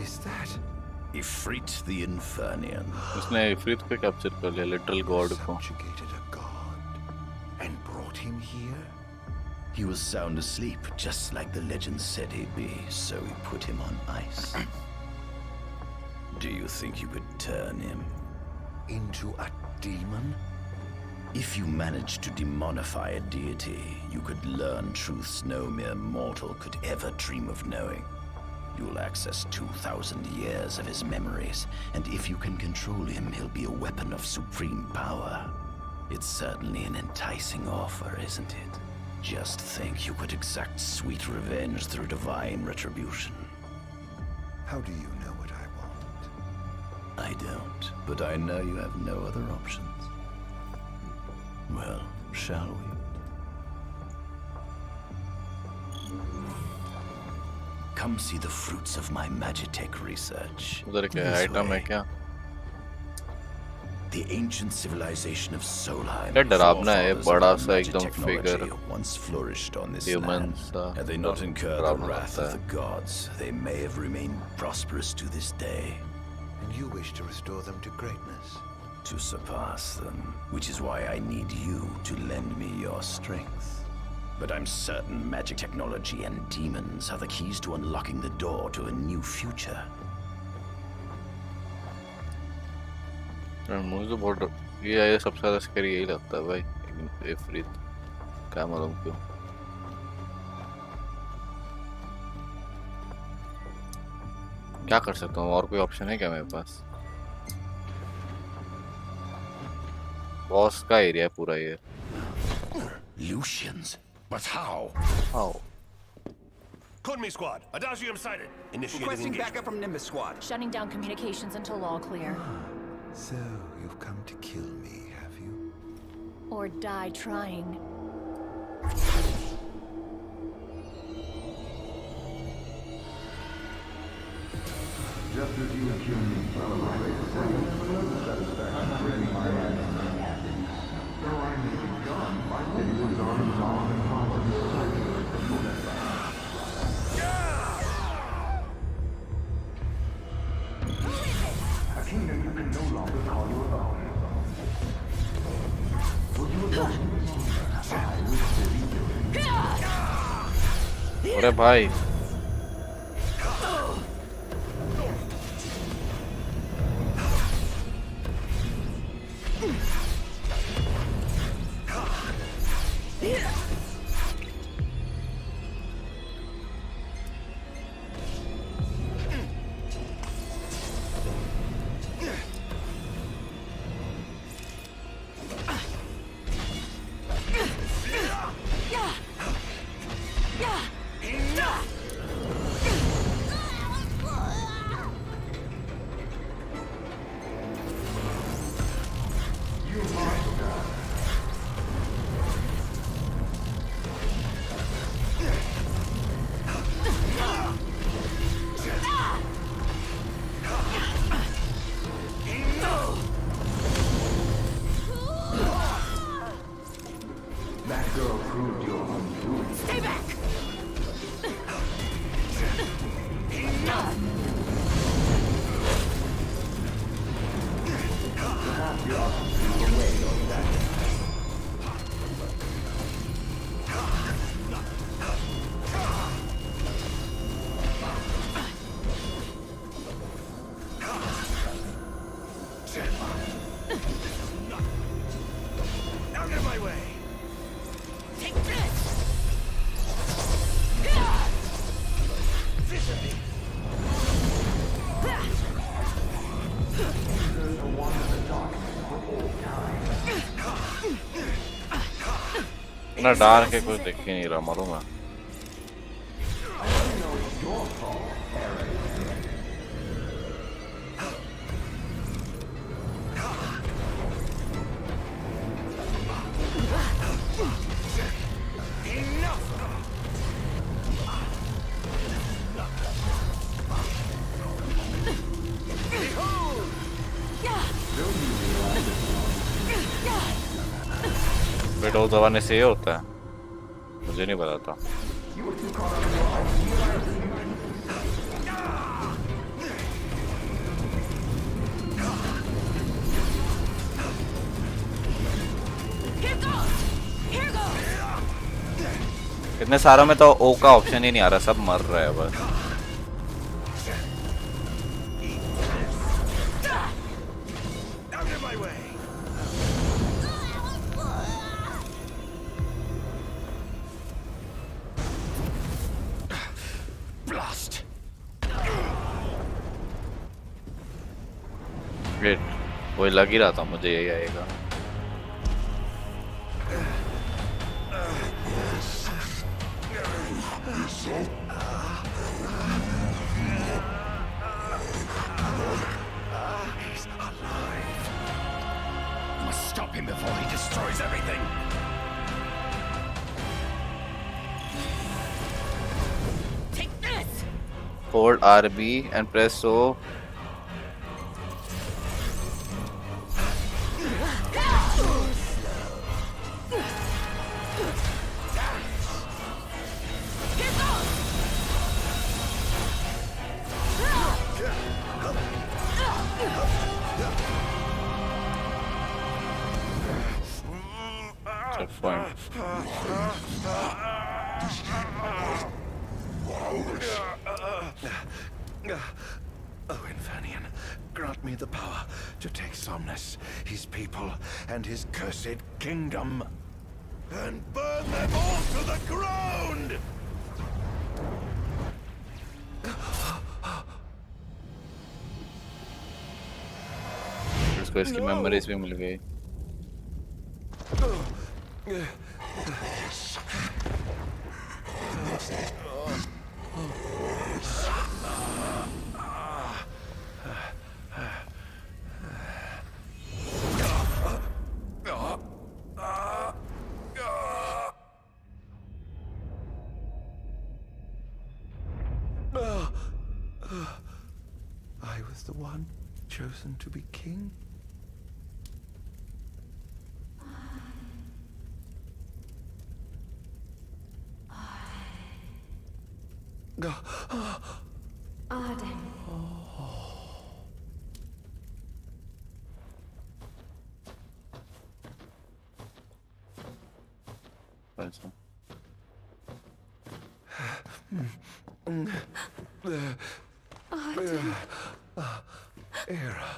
Is that Ifrit the Infernian? उसने इफ्रित को capture कर लिया, literal God को. subjugated a god and brought him here? He was sound asleep, just like the legend said he'd be, so we put him on ice. Do you think you could turn him into a demon? If you managed to demonify a deity, you could learn truths no mere mortal could ever dream of knowing. You'll access 2,000 years of his memories, and if you can control him, he'll be a weapon of supreme power. It's certainly an enticing offer, isn't it? Just think you could exact sweet revenge through divine retribution. How do you know what I want? I don't, but I know you have no other options. Well, shall we? Come see the fruits of my Magitech research. उधर क्या item है क्या? The ancient civilization of Solheim. क्या डरावना है, बड़ा सा एकदम figure. Once flourished on this Humans. land. Had they not incurred the wrath of the gods, they may have remained prosperous to this day. And you wish to restore them to greatness? To surpass them, which is why I need you to lend me your strength. But I'm certain magic technology and demons are the keys to unlocking the door to a new future. मुझे तो बहुत ये सबसे ज्यादा scary यही लगता है भाई, इफरीत। क्या मालूम क्यों। क्या कर सकता हूँ, और कोई ऑप्शन है क्या मेरे पास? बॉस का एरिया है पूरा ये। Lucians? But how? How? Code me squad. Adagium sighted. Initiating Requesting engagement. backup from Nimbus squad. Shutting down communications until all clear. So, you've come to kill me, have you? Or die trying. Just as you accused me of satisfaction my captain. Though I may be gone, my citizens are resolved and a kingdom you can no longer call your own. Would you allow me? I wish to lead you. अरे भाई That girl proved your undoing. Stay back! Perhaps you ought to see the way of that. Out of my way. Take this! Visibly. The one in the darkness for all time. ना डार के कुछ देख ही नहीं रहा, मालूम है। I know it's your fault, Aaron. Window दबाने से ये होता है, मुझे नहीं पता था। इतने सारों में तो ओ का ऑप्शन ही नहीं आ रहा, सब मर रहा है बस। Out of my way. Blast! Wait, वही लग ही रहा था मुझे यही आएगा। He's alive. We must stop him before he destroys everything. Take this! Hold RB and press O. Checkpoint. Oh, Infernian, grant grant me the power to take Somnus, his people, and his cursed kingdom, and burn them all to the ground! उसको इसकी memories भी मिल गई। I was the one chosen to be king? Ardyn. ऐसा। Ardyn. Era.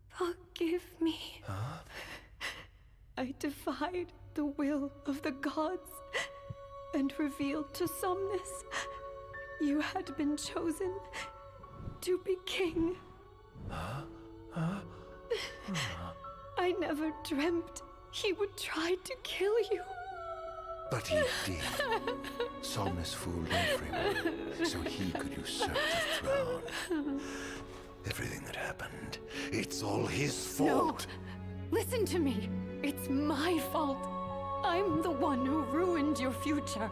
Forgive me. Huh? I defied the will of the gods and revealed to Somnus you had been chosen to be king. I never dreamt he would try to kill you. But he did. Somnus fooled everyone so he could usurp the throne. Everything that happened, it's all his fault. No! Listen to me. It's my fault. I'm the one who ruined your future.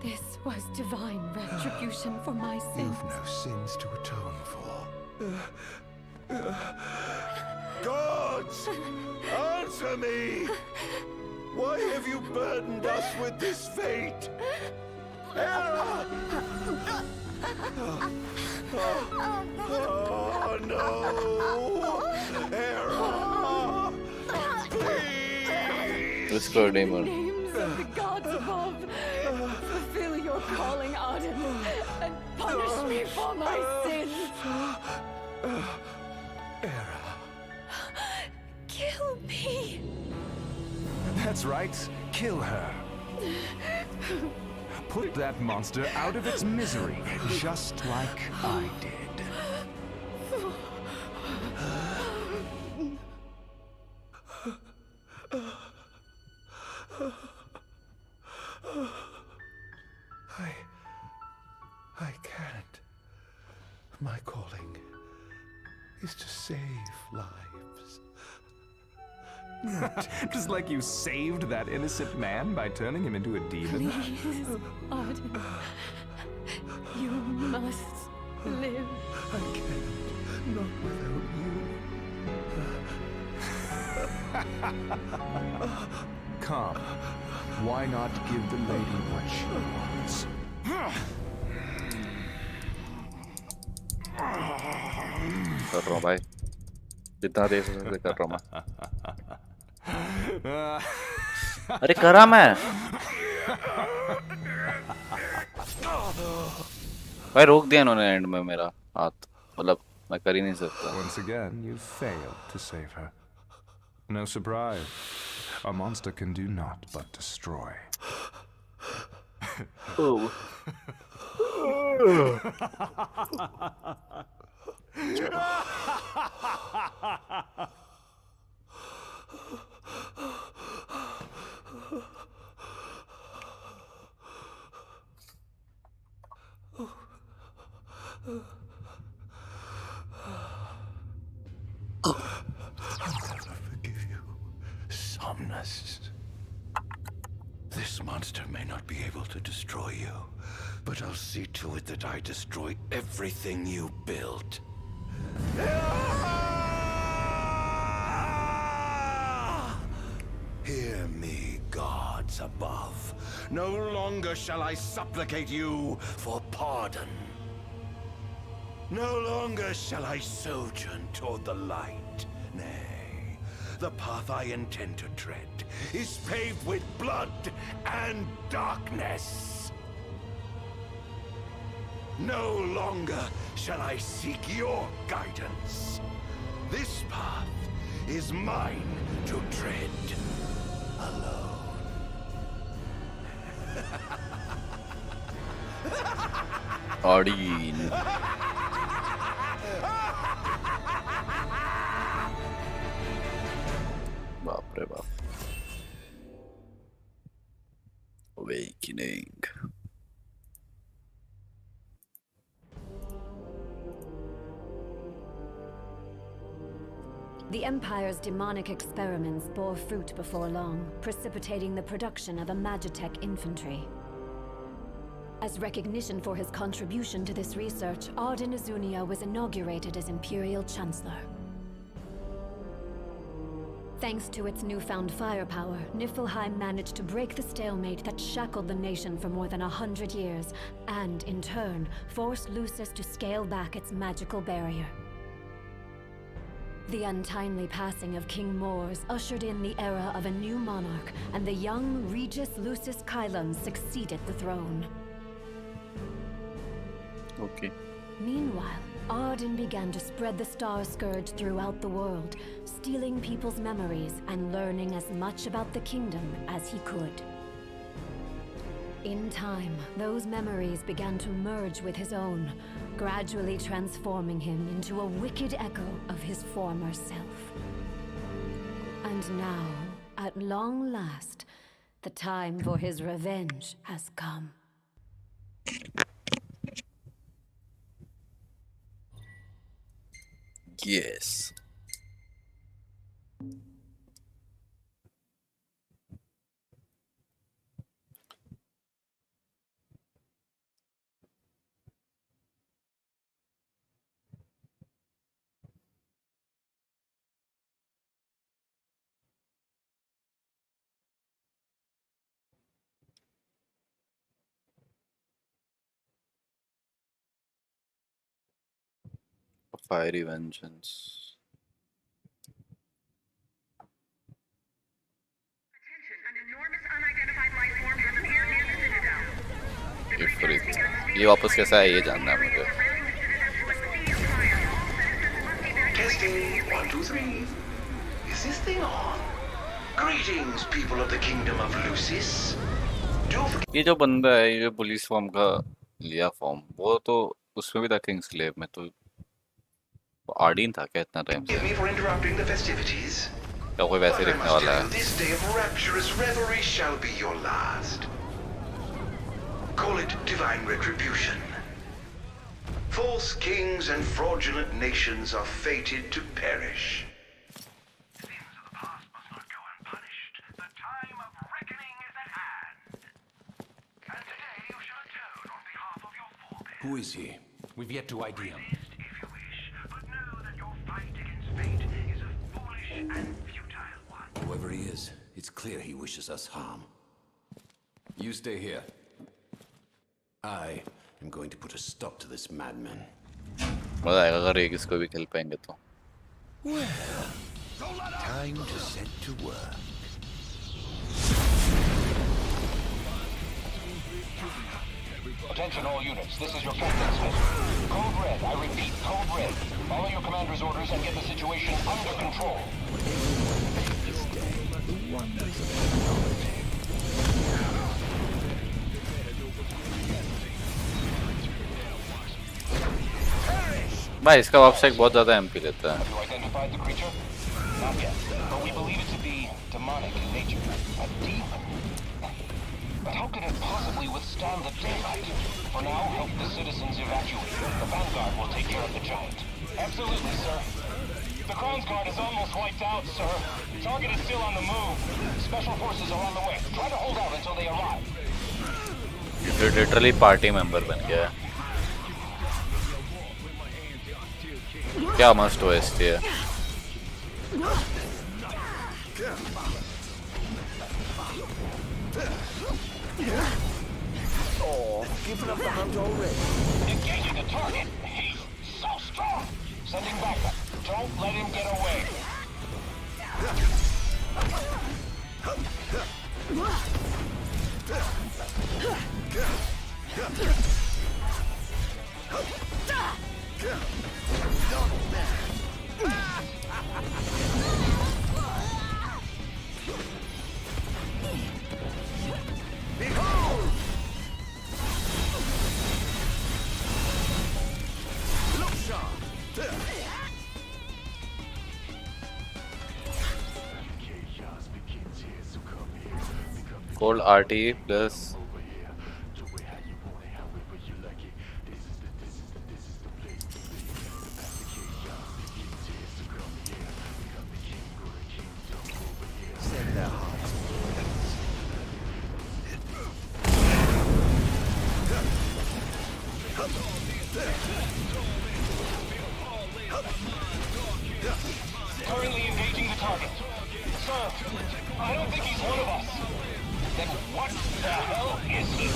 This was divine retribution for my sins. You've no sins to atone for. Gods! Answer me! Why have you burdened us with this fate? Hera! Oh no! Hera! Please! Let's go, Damon. Names of the gods above, fulfill your calling, Ardyn, and punish me for my sins. Hera. Kill me. That's right. Kill her. Put that monster out of its misery, just like I did. I can't. My calling is to save lives. Just like you saved that innocent man by turning him into a demon. Please, Ardyn. You must live. I can't. Not without you. Come. Why not give the lady what she wants? कर रहा हूँ भाई, जितना दे सकते कर रहा हूँ मैं। अरे करा मैं भाई, रोक दिया इन्होंने एंड में मेरा हाथ, मतलब मैं कर ही नहीं सकता। Once again, you failed to save her. No surprise. A monster can do naught but destroy. Oh. I'll never forgive you, Somnus. This monster may not be able to destroy you, but I'll see to it that I destroy everything you built. Hear me, gods above. No longer shall I supplicate you for pardon. No longer shall I sojourn toward the light. Nay, The path I intend to tread is paved with blood and darkness. No longer shall I seek your guidance. This path is mine to tread alone. Ardyn. बाप रे बाप. Awakening. The Empire's demonic experiments bore fruit before long, precipitating the production of a Magitech infantry. As recognition for his contribution to this research, Ardyn Azunia was inaugurated as Imperial Chancellor. Thanks to its newfound firepower, Niflheim managed to break the stalemate that shackled the nation for more than 100 years, and, in turn, forced Lucis to scale back its magical barrier. The untimely passing of King Mors ushered in the era of a new monarch, and the young Regis Lucis Kylum succeeded the throne. Okay. Meanwhile, Ardyn began to spread the Star Scourge throughout the world, stealing people's memories and learning as much about the kingdom as he could. In time, those memories began to merge with his own, gradually transforming him into a wicked echo of his former self. And now, at long last, the time for his revenge has come. Yes. Fiery vengeance. ये वापस कैसा है ये जानना है मुझे. Testing 1, 2, 3. Is this thing on? Greetings, people of the kingdom of Lucis. ये जो बंदा है ये जो पुलिस फॉर्म का लिया फॉर्म वो तो उसमें भी था किंग स्लेव में तो आर्डीन था क्या इतना टाइम से Forgive me for interrupting the festivities. या कोई वैसे But I दिखने must वाला tell है. you, this day of rapturous revelry shall be your last. Call it divine retribution. False kings and fraudulent nations are fated to perish. Who is he? We've yet to ID him. Whoever he is, it's clear he wishes us harm. You stay here. I am going to put a stop to this madman. मजा आएगा अगर एक इसको भी खेल पाएंगे तो. Well, time to set to work. Attention all units, this is your Captain Smith. Code Red, I repeat, Code Red. Follow your commander's orders and get the situation under control. भाई इसका वेबसाइट बहुत ज़्यादा MP लेता है. Have you identified the creature? Not yet, but we believe it to be demonic in nature. A demon. But how could it possibly withstand the daylight? For now, help the citizens evacuate. The Vanguard will take care of the giant. Absolutely, sir. The Crown's Guard is almost wiped out, sir. Target is still on the move. Special forces are on the way. Try to hold out until they arrive. ये literally party member बन गया है. क्या मस्त OST है. Oh, giving up the hunt already. Engaging the target. He's so strong. Sending backup. Don't let him get away. Behold! Look sharp! Gold RT plus Set their hearts. Currently engaging the target. Sir, I don't think he's one of us. Then what the hell is he?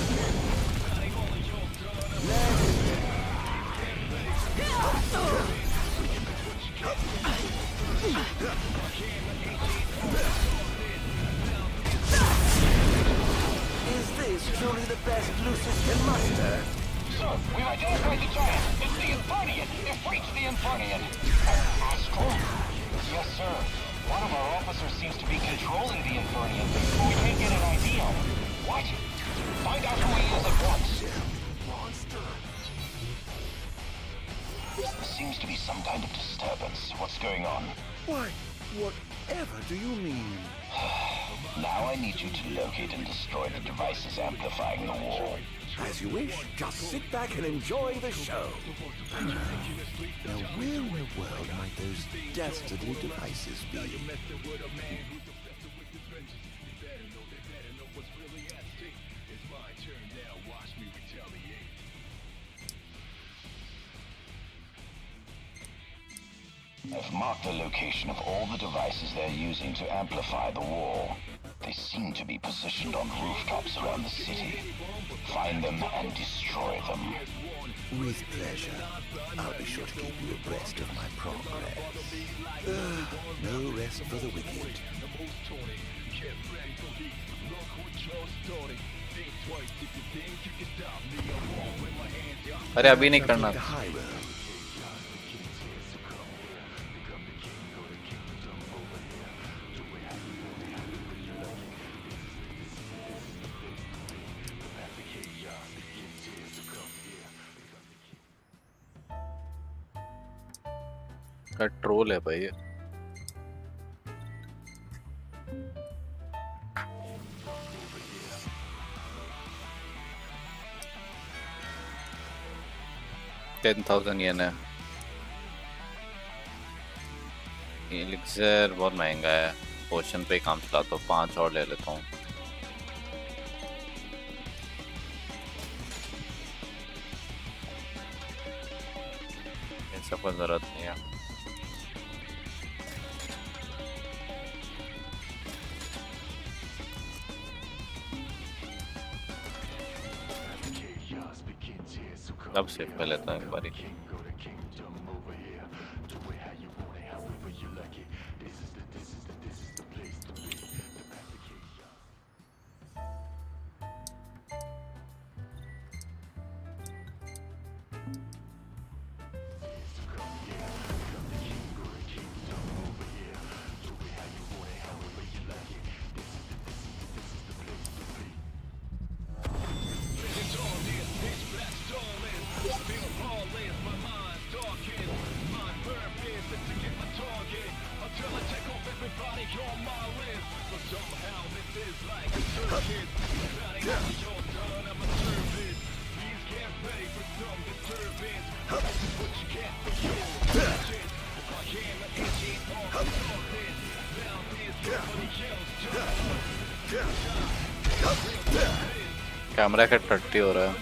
Is this truly the best Lucius can muster? Sir, we've identified the giant. It's the Infernian. It reached the Infernian. Astral? Yes, sir. One of our officers seems to be controlling the Infernian, but we can't get an ID on him. What? Find out who he is at once. There seems to be some kind of disturbance. What's going on? Why, whatever do you mean? Now I need you to locate and destroy the devices amplifying the war. As you wish. Just sit back and enjoy the show. Now, where in the world might those dastardly devices be? I've marked the location of all the devices they're using to amplify the war. They seem to be positioned on rooftops around the city. Find them and destroy them. With pleasure. I'll be sure to keep you abreast of my progress. No rest for the wicked. अरे अभी नहीं करना का troll है भाई 10,000 येन है। Elixir बहुत महंगा है, पोशन पे काम चलाता हूँ, 5 और ले लेता हूँ। इन सब को जरूरत नहीं है। अब सेव कर लेता हूँ एक बारी। कैमरा का टट्टी हो रहा है।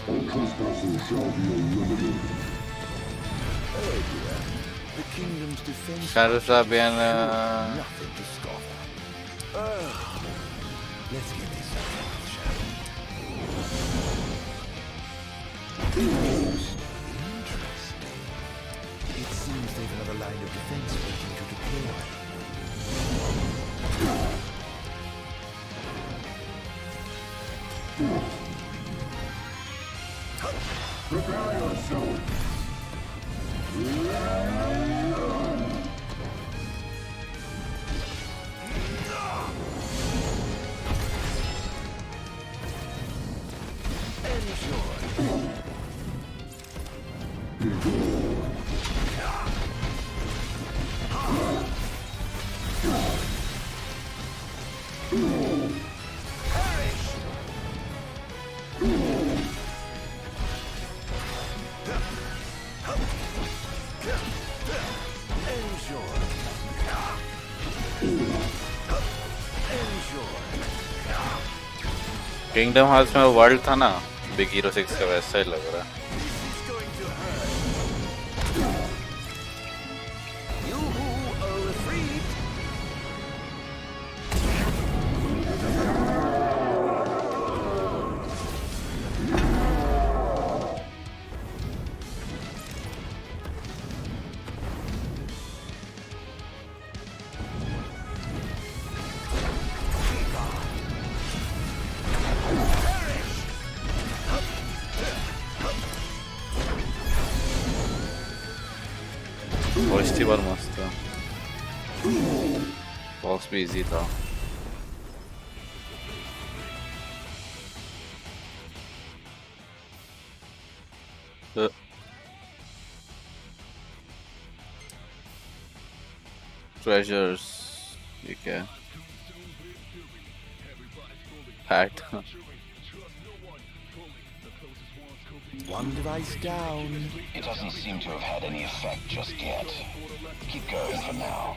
All trespassers shall be eliminated. The kingdom's defense Sarsa bien. nothing to scoff at. Let's get this over with, shall we? Interesting. It seems they've another line of defense waiting to deploy. Prepare yourself. Kingdom hearts में world था ना big hero 6 का, वैसा ही लग रहा है। First ही बार मस्त था, बॉक्स भी इजी था। ट्रेजर्स ये क्या है? Hat. One device down. It doesn't seem to have had any effect just yet. Keep going for now.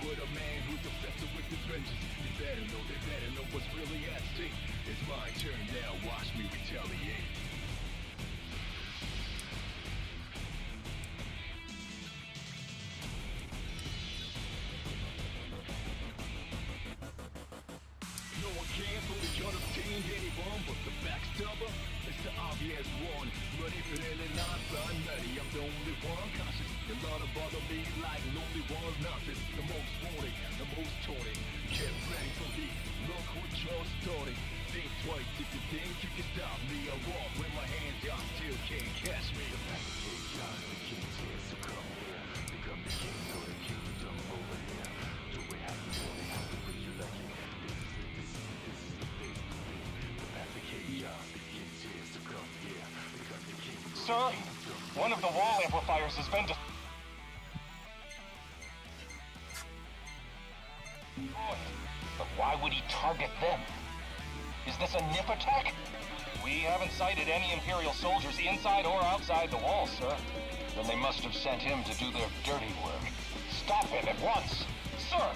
Sir, one of the wall amplifiers has been destroyed. But why would he target them? Is this a nip attack? We haven't sighted any Imperial soldiers inside or outside the wall, sir. Then they must have sent him to do their dirty work. Stop it at once, sir!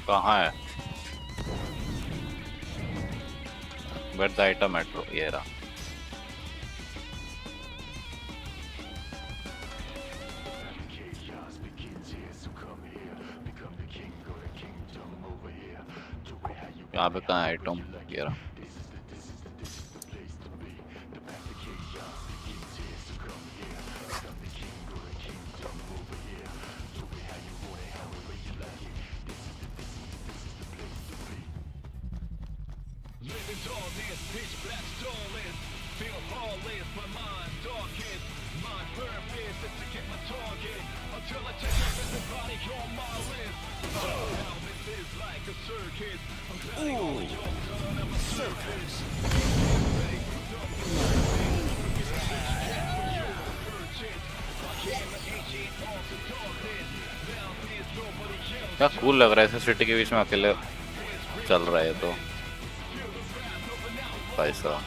कहाँ है? Where the item metro? ये रहा। यहाँ पे कहाँ item? ये रहा। क्या कूल लग रहा है, ऐसे सिटी के बीच में अकेले चल रहा है तो पैसा।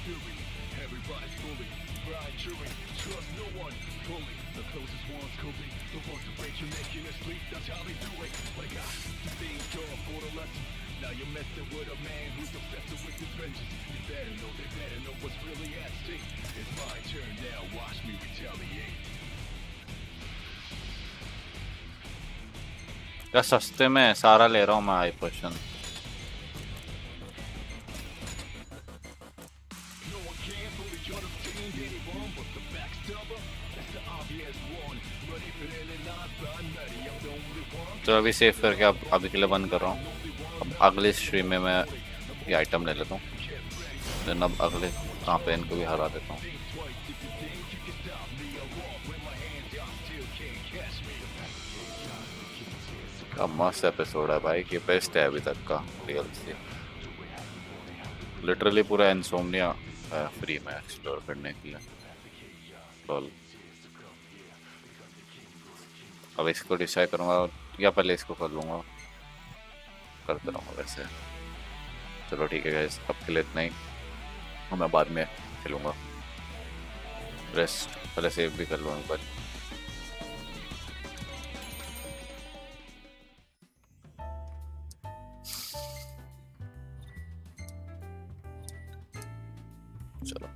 Everybody's fully fried, chewing, trust no one fully. The closest ones could be the ones to break your neck in your sleep. That's how they do it. But I got to think off for the lesson. Now you're messing with a man who's obsessed with his vengeance. You better know, they better know what's really at stake. It's my turn now, watch me retaliate. क्या सस्ते में सारा ले रहा हूँ मैं high पोशन। तो अभी सेव करके अब अभी के लिए बंद कर रहा हूँ। अब अगले स्ट्रीम में मैं ये आइटम ले लेता हूँ, देन अब अगले कहाँ पे इनको भी हरा देता हूँ। क्या मस्त एपिसोड है भाई, कि बेस्ट है अभी तक का डीएलसी। लिटरली पूरा इंसोम्निया फ्री में एक्सप्लोर करने के लिए। लॉल। अब इसको डिसाइड करूँगा या पहले इसको कर लूँगा, करते रहूँगा वैसे। चलो ठीक है गाइस, अब के लिए इतना ही, मैं बाद में खेलूँगा। रेस्ट पहले सेव भी कर लूँगा एक बार। चलो।